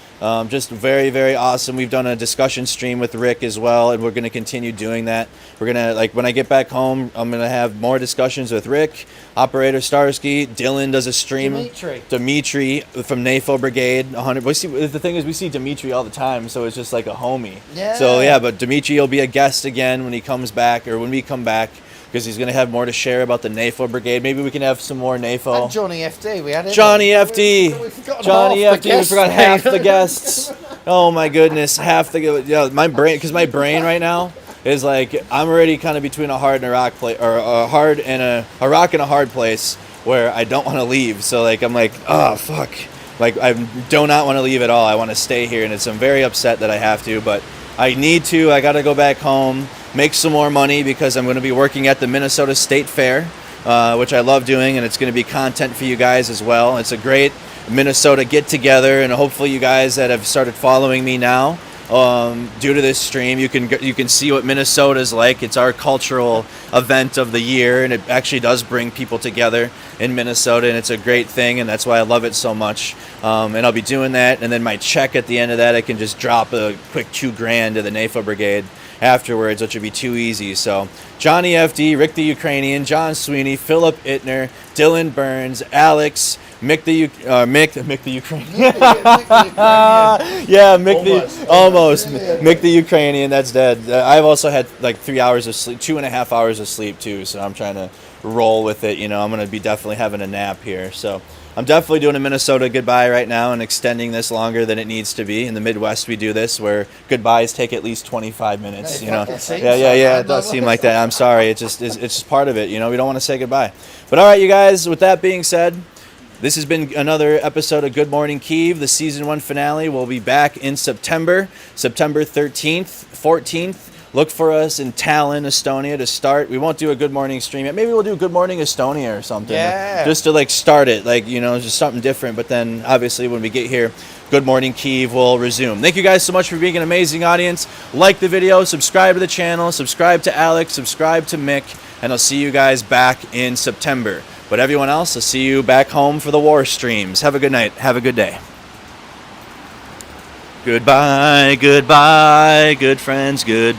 A: Just very, very awesome. We've done a discussion stream with Rick as well, and we're going to continue doing that. We're going to, when I get back home, I'm going to have more discussions with Rick, Operator Starsky. Dylan does a stream. Dimitri from NAFO Brigade. 100. The thing is, we see Dimitri all the time, so it's just like a homie. Yeah. So, but Dimitri will be a guest again when he comes back, or when we come back. because he's going to have more to share about the NAFO brigade. Maybe we can have some more NAFO.
D: And Johnny FD, we had it.
A: Johnny FD.
D: We forgot
A: Johnny
D: half the
A: FD. We
D: guests,
A: forgot
D: mate.
A: half the guests. Oh my goodness, half the my brain, because my brain right now is like I'm already kind of between a hard and a rock place, or a hard and a rock and a hard place where I don't want to leave. So like I'm like, oh fuck, like I do not want to leave at all. I want to stay here, and I'm very upset that I have to, but I need to. I got to go back home, make some more money, because I'm going to be working at the Minnesota State Fair, which I love doing, and it's going to be content for you guys as well. It's a great Minnesota get together, and hopefully you guys that have started following me now, due to this stream, you can see what Minnesota's like. It's our cultural event of the year, and it actually does bring people together in Minnesota, and it's a great thing, and that's why I love it so much. And I'll be doing that, and then my check at the end of that, I can just drop a quick $2,000 to the NAFO brigade afterwards, which would be too easy. So Johnny FD, Rick the Ukrainian, John Sweeney, Philip Ittner, Dylan Burns, Alex, Mick the Ukrainian. Yeah, Mick the Ukrainian. That's dead. I've also had like 3 hours of sleep, 2.5 hours of sleep too. So I'm trying to roll with it. I'm going to be definitely having a nap here. So I'm definitely doing a Minnesota goodbye right now and extending this longer than it needs to be. In the Midwest, we do this where goodbyes take at least 25 minutes. Yeah. It does seem like that. I'm sorry. It's just part of it. We don't want to say goodbye. But all right, you guys. With that being said, this has been another episode of Good Morning Kyiv. The season 1 finale will be back in September 13th, 14th. Look for us in Tallinn, Estonia to start. We won't do a Good Morning stream yet. Maybe we'll do Good Morning Estonia or something.
D: Yeah.
A: Just to start it, just something different. But then obviously when we get here, Good Morning Kyiv will resume. Thank you guys so much for being an amazing audience. Like the video, subscribe to the channel, subscribe to Alex, subscribe to Mick, and I'll see you guys back in September. But everyone else, I'll see you back home for the war streams. Have a good night. Have a good day. Goodbye, goodbye, good friends, goodbye.